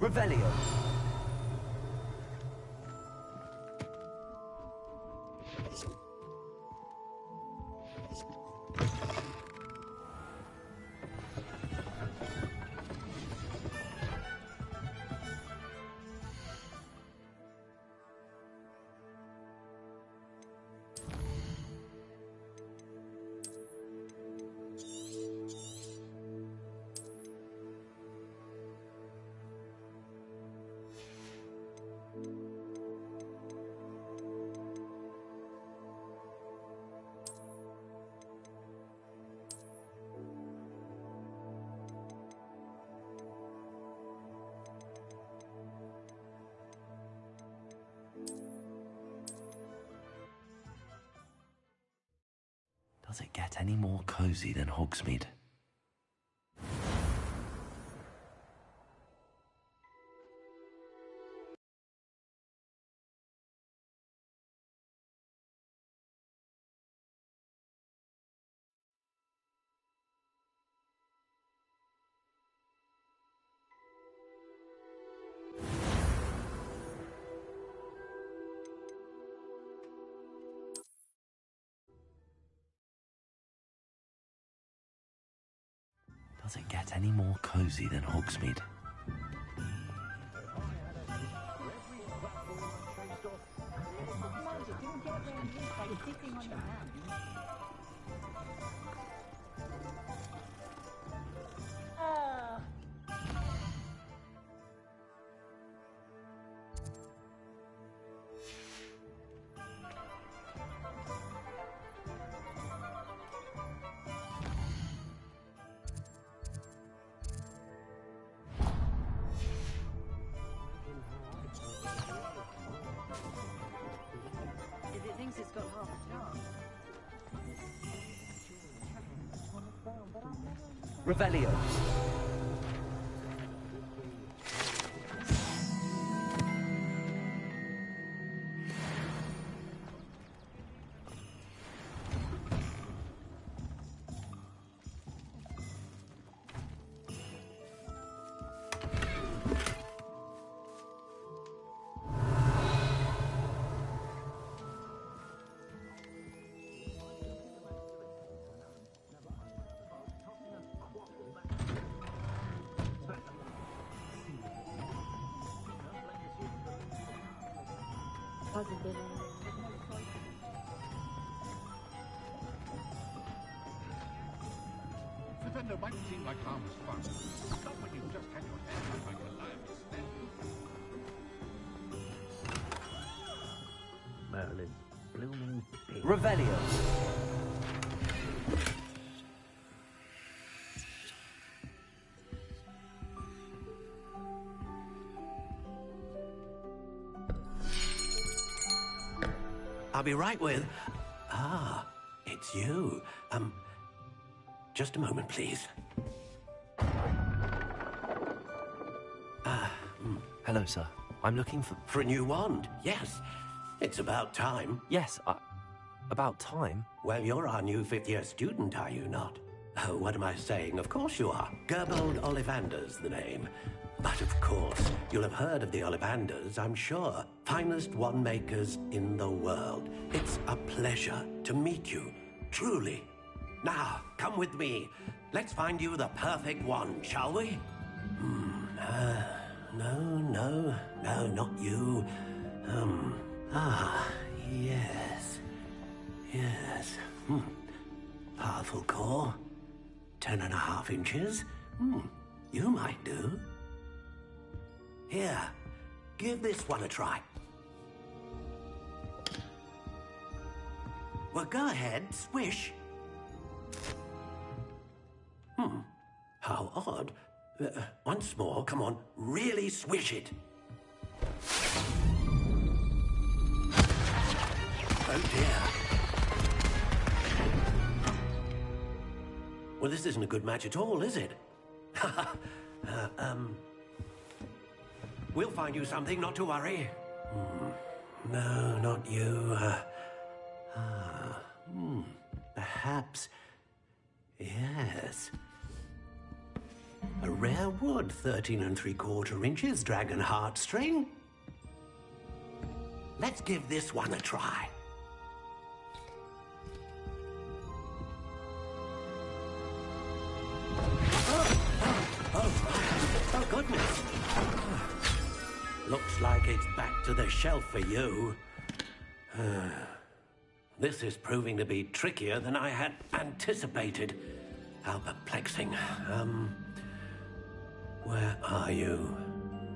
Revelio. Does it get any more cozy than Hogsmeade? Does it get any more cozy than Hogsmeade? If it thinks it's got half a chance. Revelio. Positive. Defender might seem like harmless fun. Not when you've just had your head like a lion's stand. Merlin. Blooming pig. Revelio. I'll be right with... Ah, it's you. Just a moment, please. Hello, sir. I'm looking for... For a new wand, yes. It's about time. Yes, about time? Well, you're our new fifth-year student, are you not? Oh, what am I saying? Of course you are. Gerbold Ollivander's the name. But of course, you'll have heard of the Ollivanders, I'm sure. Finest wand makers in the world. It's a pleasure to meet you, truly. Now, come with me. Let's find you the perfect wand, shall we? No, not you. Yes. Yes. Powerful core. 10.5 inches. You might do. Here, give this one a try. Well, go ahead, swish. How odd. Once more, come on, really swish it. Oh dear. Well, this isn't a good match at all, is it? We'll find you something, not to worry. No, not you. Perhaps... Yes. A rare wood, 13 3/4 inches, dragon heartstring. Let's give this one a try. Oh, goodness. Looks like it's back to the shelf for you. This is proving to be trickier than I had anticipated. How perplexing. Where are you?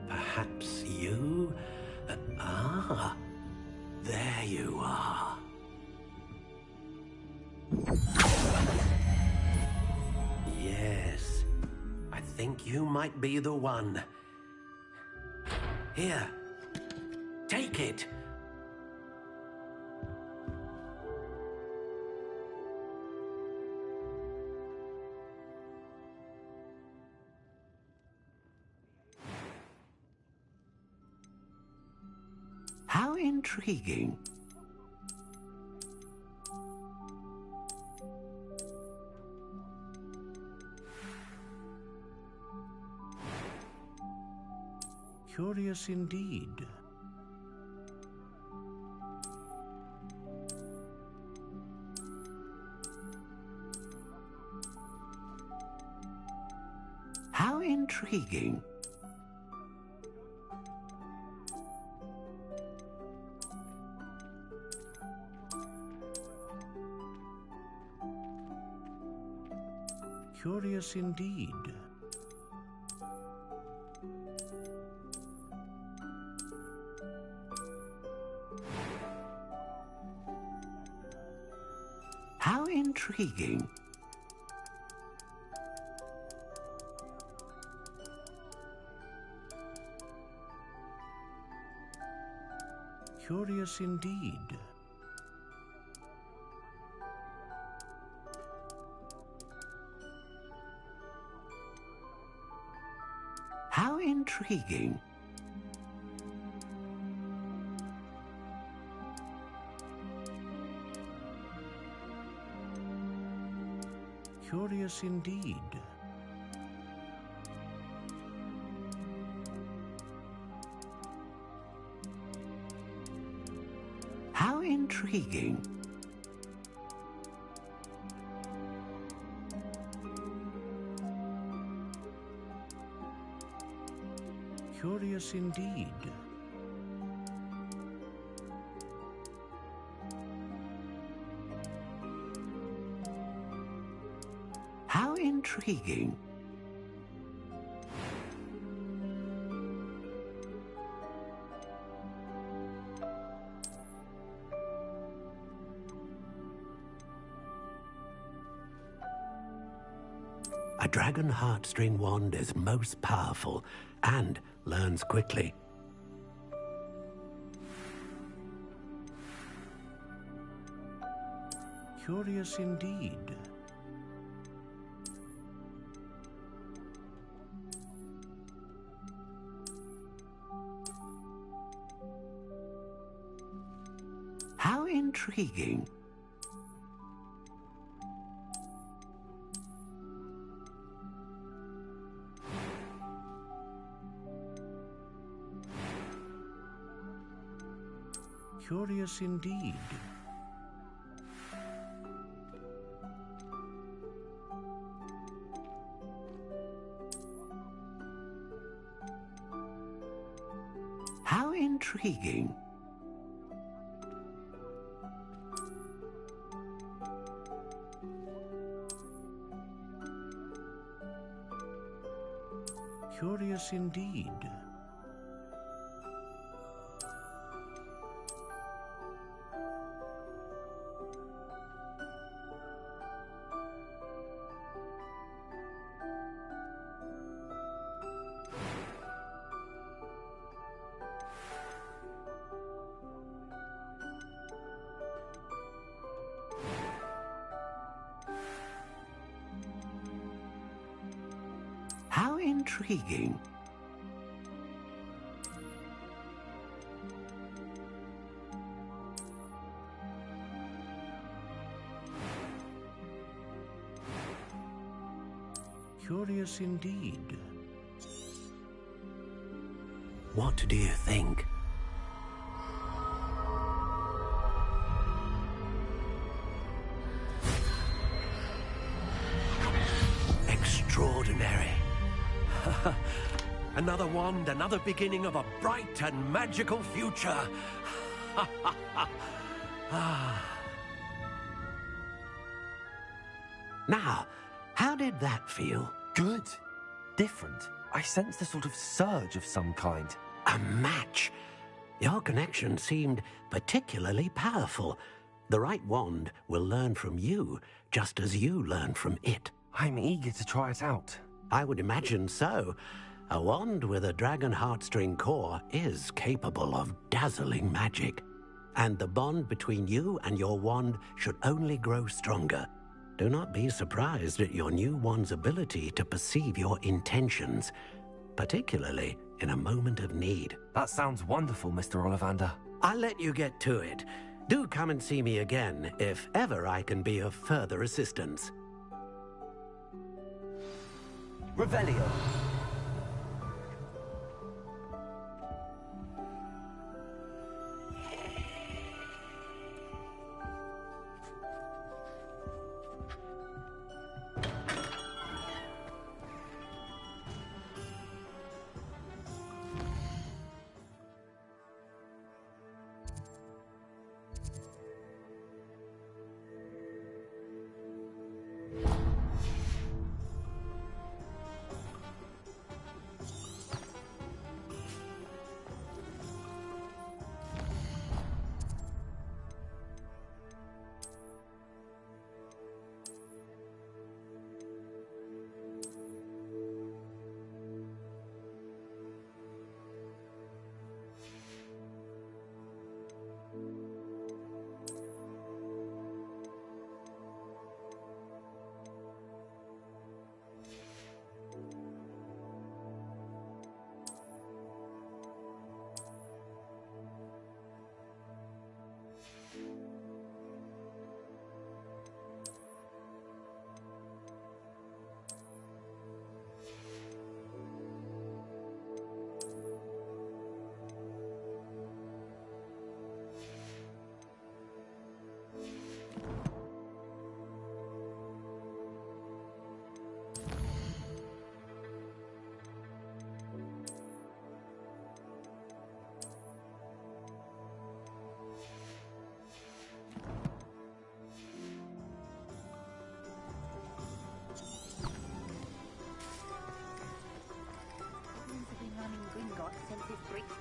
Perhaps you? There you are. Yes, I think you might be the one. Here, take it. How intriguing. Curious indeed. How intriguing. Curious indeed. How intriguing. Curious indeed. How intriguing. Curious indeed. How intriguing. Curious indeed. intriguing. A dragon heartstring wand is most powerful and learns quickly. Curious indeed. How intriguing. Curious indeed. How intriguing. Curious indeed. How intriguing. Curious indeed. What do you think? Extraordinary. Another wand, another beginning of a bright and magical future. Now, how did that feel? Good. Different. I sensed a sort of surge of some kind. A match. Your connection seemed particularly powerful. The right wand will learn from you, just as you learn from it. I'm eager to try it out. I would imagine so. A wand with a dragon heartstring core is capable of dazzling magic. And the bond between you and your wand should only grow stronger. Do not be surprised at your new wand's ability to perceive your intentions, particularly in a moment of need. That sounds wonderful, Mr. Ollivander. I'll let you get to it. Do come and see me again if ever I can be of further assistance. Revelio.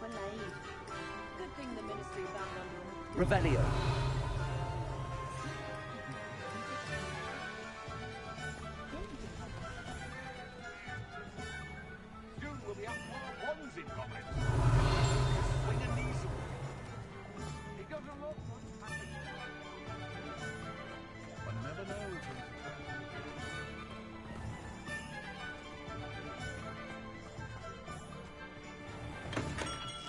We're naive. Good thing the Ministry bound under Revelio. Soon we'll be up more ones in comments. Swing a knees. It doesn't look one never knows.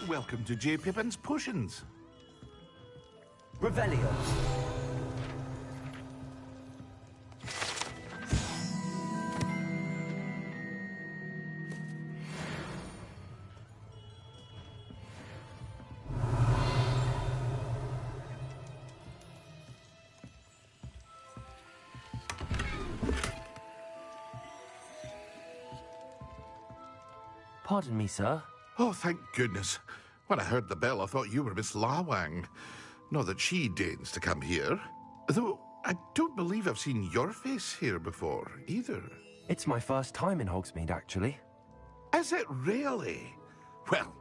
Welcome to J. Pippin's Potions. Revelio. Pardon me, sir. Oh, thank goodness. When I heard the bell, I thought you were Miss Lawang. Not that she deigns to come here. Though I don't believe I've seen your face here before, either. It's my first time in Hogsmeade, actually. Is it really? Well,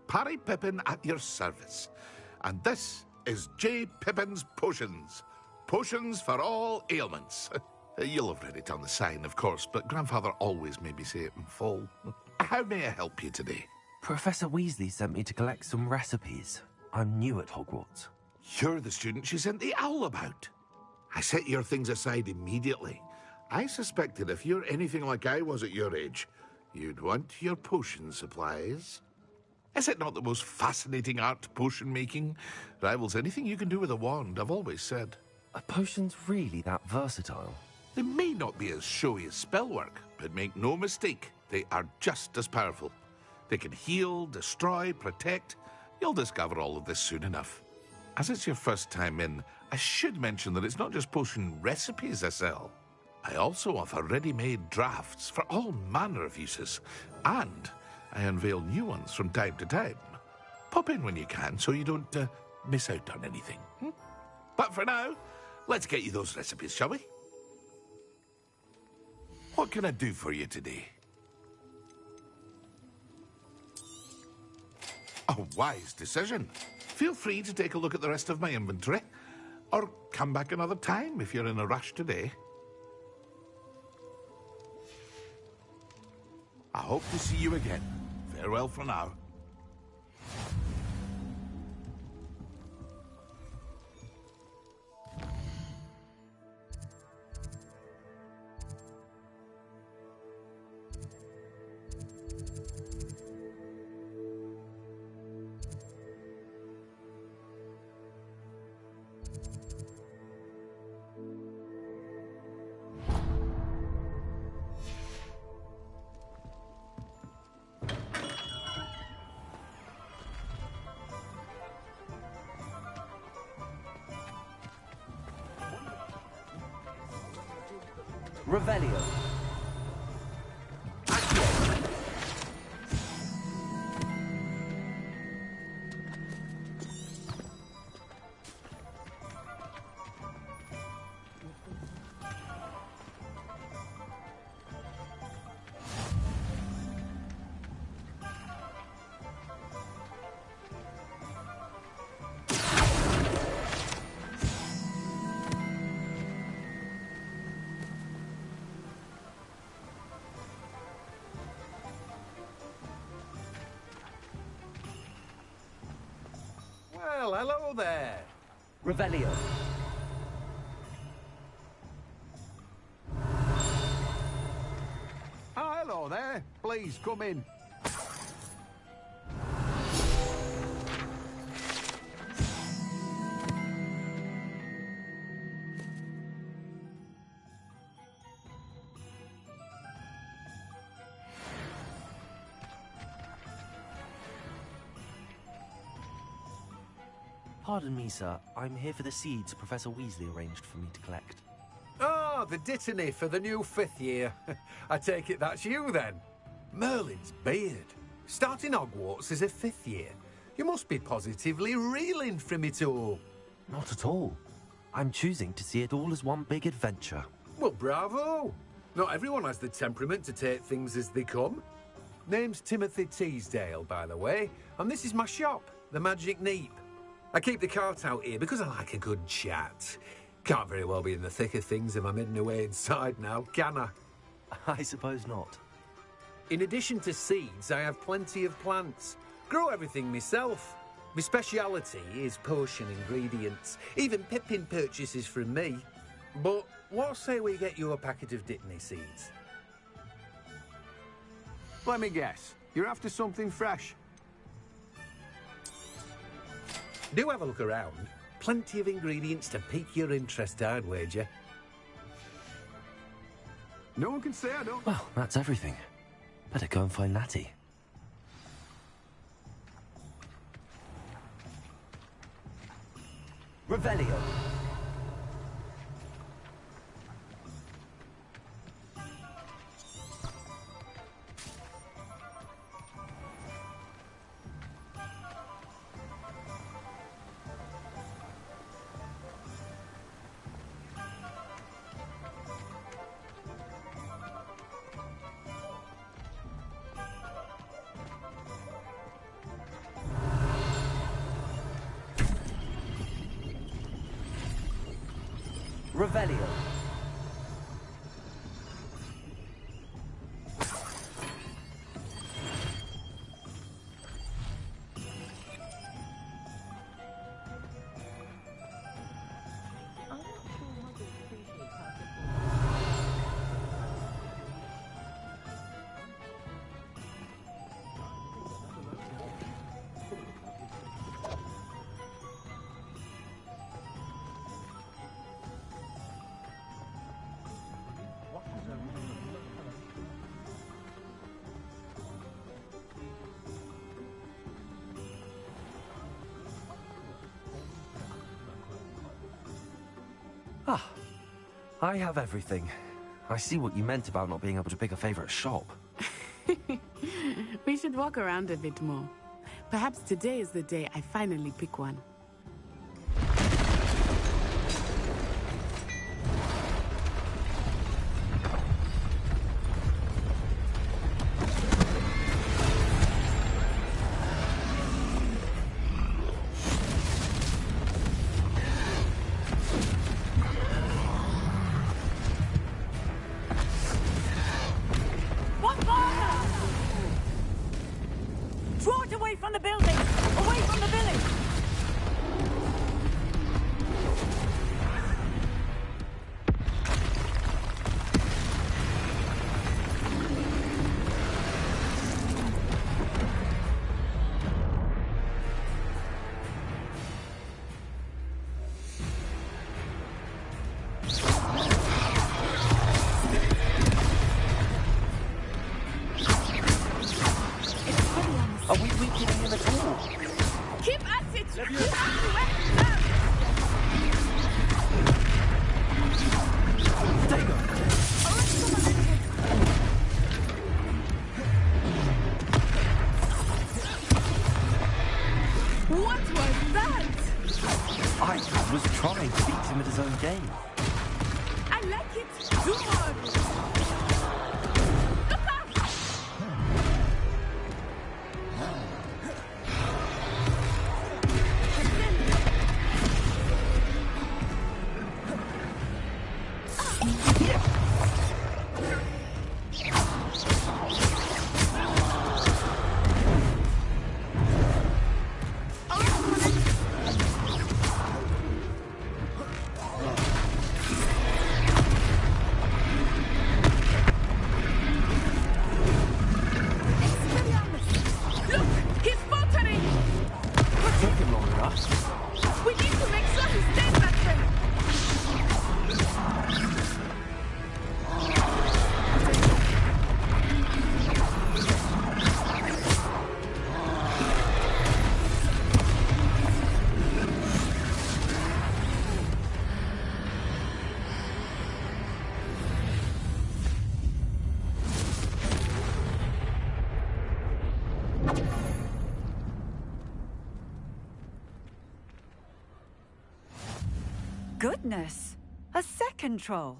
Parry Pippin at your service. And this is J. Pippin's Potions. Potions for all ailments. You'll have read it on the sign, of course, but Grandfather always made me say it in full. How may I help you today? Professor Weasley sent me to collect some recipes. I'm new at Hogwarts. You're the student she sent the owl about. I set your things aside immediately. I suspected if you're anything like I was at your age, you'd want your potion supplies. Is it not the most fascinating art, potion making? Rivals anything you can do with a wand, I've always said. Are potions really that versatile? They may not be as showy as spellwork, but make no mistake, they are just as powerful. They can heal, destroy, protect. You'll discover all of this soon enough. As it's your first time in, I should mention that it's not just potion recipes I sell. I also offer ready-made drafts for all manner of uses, and I unveil new ones from time to time. Pop in when you can so you don't miss out on anything. But for now, let's get you those recipes, shall we? What can I do for you today? A wise decision. Feel free to take a look at the rest of my inventory, or come back another time if you're in a rush today. I hope to see you again. Farewell for now. Revelio. Well, hello there. Revelio. Oh, hello there. Please come in. Pardon me, sir. I'm here for the seeds Professor Weasley arranged for me to collect. Oh, the dittany for the new 5th year. I take it that's you, then. Merlin's beard. Starting Hogwarts as a 5th year. You must be positively reeling from it all. Not at all. I'm choosing to see it all as one big adventure. Well, bravo. Not everyone has the temperament to take things as they come. Name's Timothy Teasdale, by the way, and this is my shop, the Magic Neep. I keep the cart out here because I like a good chat. Can't very well be in the thick of things if I'm hidden away inside now, can I? I suppose not. In addition to seeds, I have plenty of plants. Grow everything myself. My speciality is potion ingredients. Even Pippin purchases from me. But what say we get you a packet of Dittany seeds? Let me guess. You're after something fresh. Do have a look around. Plenty of ingredients to pique your interest, I'd wager. No one can say I don't. Well, that's everything. Better go and find Natty. Revelio. Revelio. Ah, I have everything. I see what you meant about not being able to pick a favourite shop. We should walk around a bit more. Perhaps today is the day I finally pick one. Draw it away from the building! Away from the village! Are we weakening him at all? Keep at it! Keep at it! What was that? I was trying to beat him at his own game. I like it. Do more. Look out! We need to make sure he stays that way. Goodness! A second troll!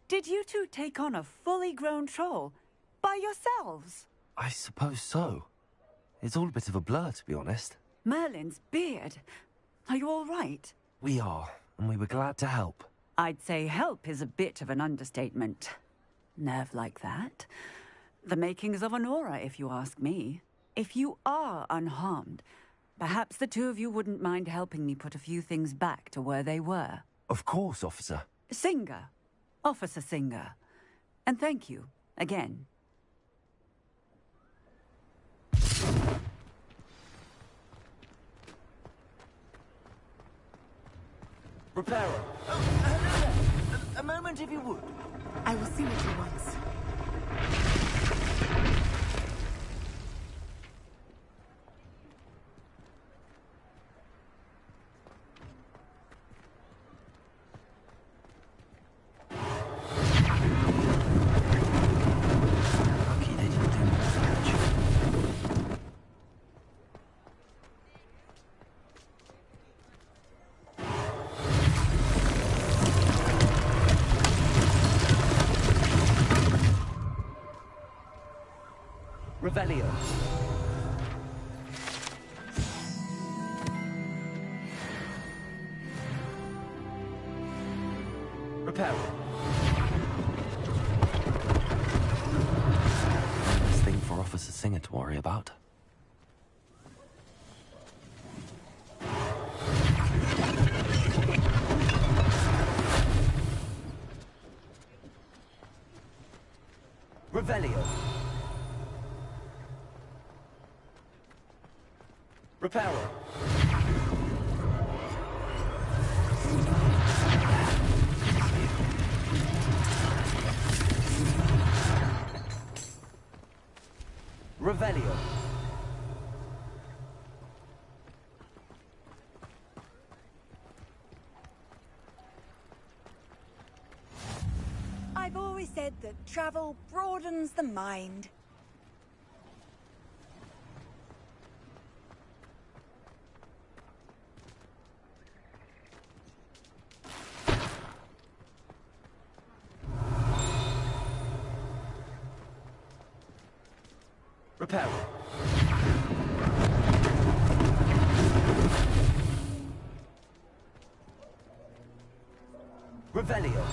Did you two take on a fully grown troll by yourselves? I suppose so. It's all a bit of a blur, to be honest. Merlin's beard. Are you all right? We are, and we were glad to help. I'd say help is a bit of an understatement. Nerve like that. The makings of an aura, if you ask me. If you are unharmed, perhaps the two of you wouldn't mind helping me put a few things back to where they were. Of course, officer. Singer. Officer Singer. And thank you, again. Repairer. A moment, if you would. I will see what he wants. Lucky they didn't do more damage. Revelio. Repairer. This thing for Officer Singer to worry about. Revelio. Repairer. Revelio. I've always said that travel broadens the mind. Repairer. Revelio.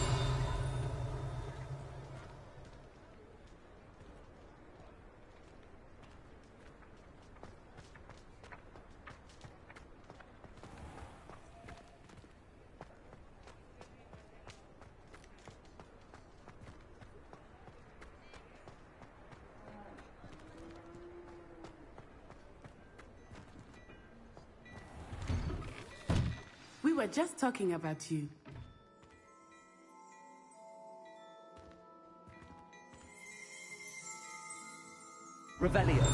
We were just talking about you. Revelio.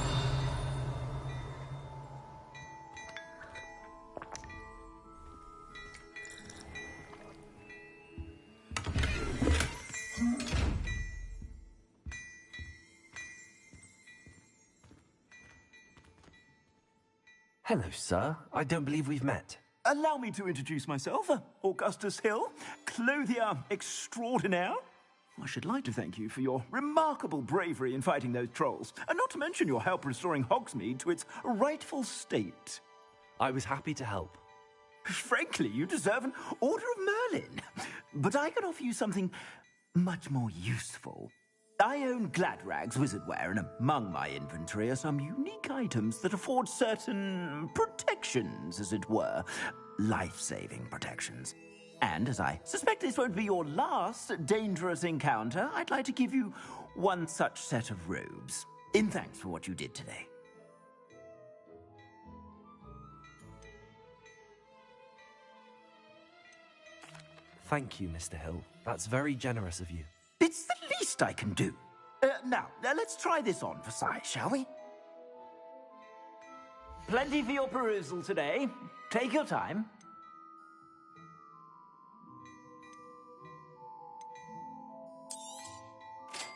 Hello, sir. I don't believe we've met. Allow me to introduce myself, Augustus Hill, clothier extraordinaire. I should like to thank you for your remarkable bravery in fighting those trolls, and not to mention your help restoring Hogsmeade to its rightful state. I was happy to help. Frankly, you deserve an Order of Merlin. But I can offer you something much more useful. I own Gladrag's wizardware, and among my inventory are some unique items that afford certain protections, as it were. Life-saving protections. And as I suspect this won't be your last dangerous encounter, I'd like to give you one such set of robes, in thanks for what you did today. Thank you, Mr. Hill. That's very generous of you. It's the least I can do. Now, let's try this on for size, shall we? Plenty for your perusal today. Take your time.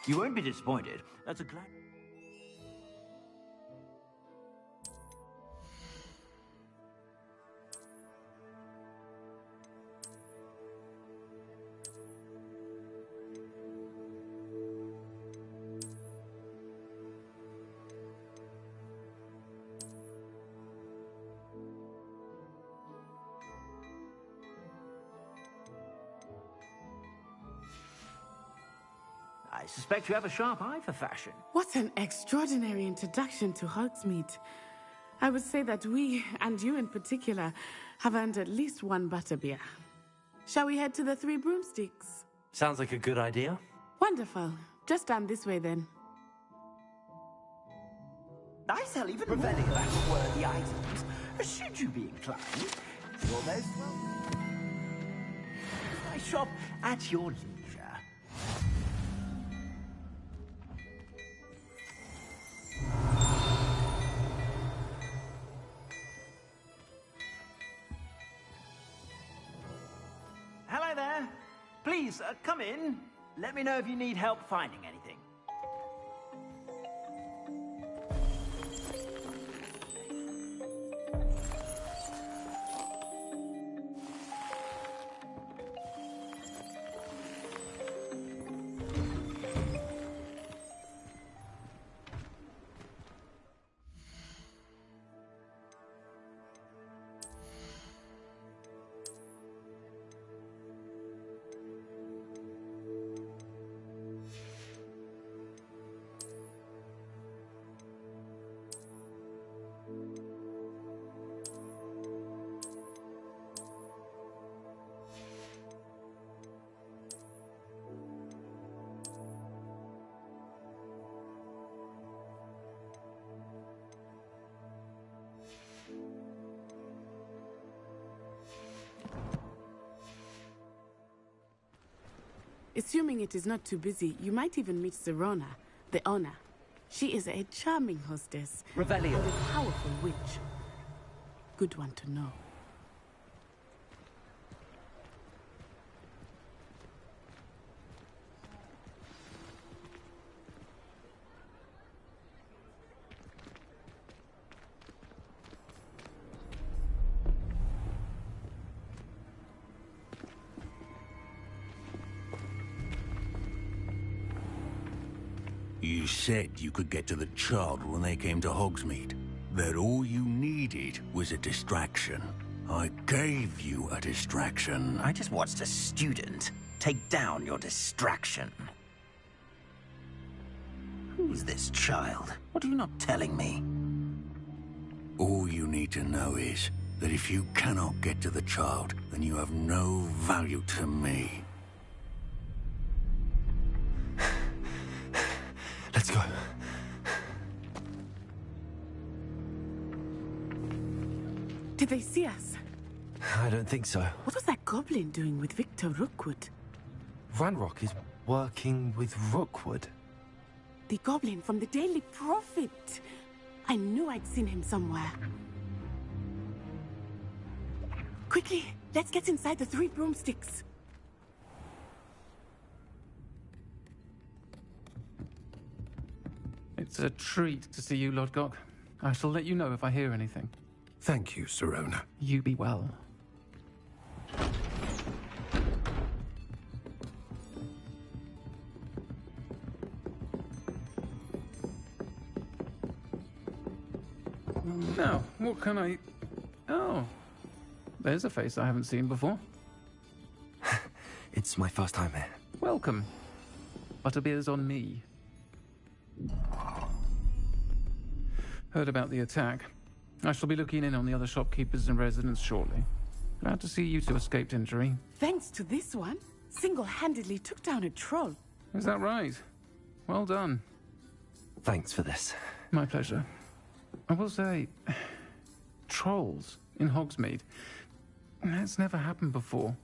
You won't be disappointed. That's a glad... I suspect you have a sharp eye for fashion. What an extraordinary introduction to Hogsmeade. I would say that we, and you in particular, have earned at least one butterbeer. Shall we head to the Three Broomsticks? Sounds like a good idea. Wonderful. Just down this way then. I sell even more battle-worthy items, should you be inclined. You're most welcome. I shop at your leisure. Hello there. Please, come in. Let me know if you need help finding anything. Assuming it is not too busy, you might even meet Serona, the owner. She is a charming hostess. Revelio. And a powerful witch. Good one to know. You said you could get to the child when they came to Hogsmeade. That all you needed was a distraction. I gave you a distraction. I just watched a student take down your distraction. Who's this child? What are you not telling me? All you need to know is that if you cannot get to the child, then you have no value to me. Let's go. Did they see us? I don't think so. What was that goblin doing with Victor Rookwood? Ranrock is working with Rookwood. The goblin from the Daily Prophet. I knew I'd seen him somewhere. Quickly, let's get inside the Three Broomsticks. It's a treat to see you, Lodgok. I shall let you know if I hear anything. Thank you, Serona. You be well. Now, what can I... Oh, there's a face I haven't seen before. It's my first time here. Welcome. Butterbeer's on me. Heard about the attack. I shall be looking in on the other shopkeepers and residents shortly. Glad to see you two escaped injury. Thanks to this one, single-handedly took down a troll. Is that right? Well done. Thanks for this. My pleasure. I will say, trolls in Hogsmeade. That's never happened before.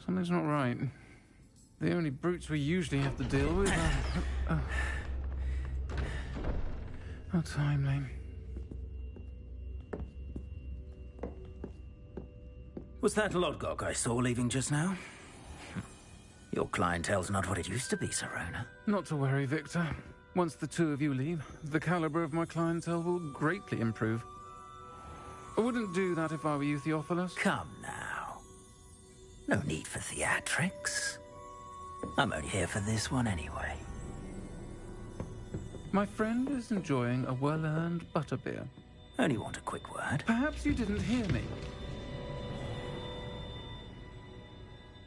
Something's not right. The only brutes we usually have to deal with are... How timely. Was that Lodgok I saw leaving just now? Your clientele's not what it used to be, Serona. Not to worry, Victor. Once the two of you leave, the caliber of my clientele will greatly improve. I wouldn't do that if I were you, Theophilus. Come now. No need for theatrics. I'm only here for this one anyway. My friend is enjoying a well-earned butterbeer. Only want a quick word. Perhaps you didn't hear me.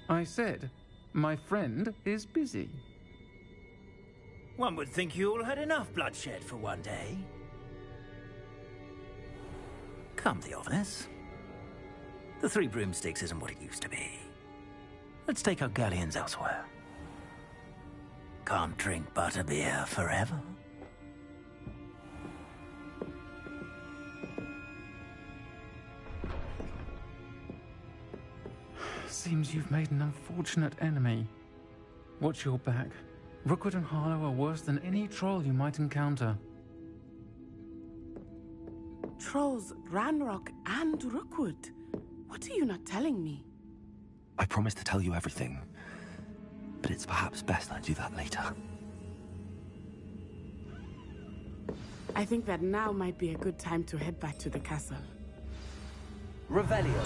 I said, My friend is busy. One would think you all had enough bloodshed for one day. Come, Theophilus. The Three Broomsticks isn't what it used to be. Let's take our galleons elsewhere. Can't drink butterbeer forever. Seems you've made an unfortunate enemy. Watch your back. Rookwood and Harlow are worse than any troll you might encounter. Trolls, Ranrock, and Rookwood. What are you not telling me? I promised to tell you everything, but it's perhaps best I do that later. I think that now might be a good time to head back to the castle. Revelio.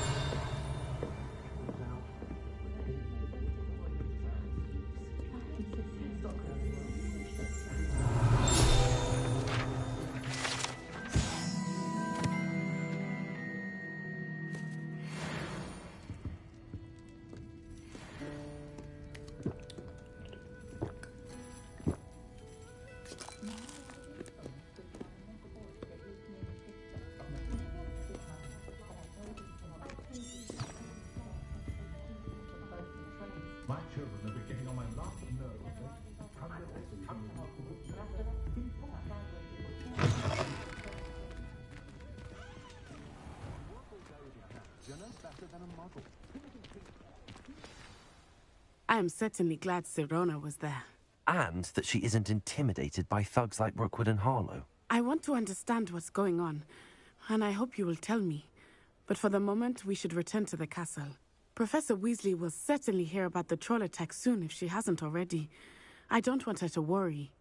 My children are getting on my last nerve. I am certainly glad Sirona was there. And that she isn't intimidated by thugs like Rookwood and Harlow. I want to understand what's going on, and I hope you will tell me. But for the moment, we should return to the castle. Professor Weasley will certainly hear about the troll attack soon if she hasn't already. I don't want her to worry.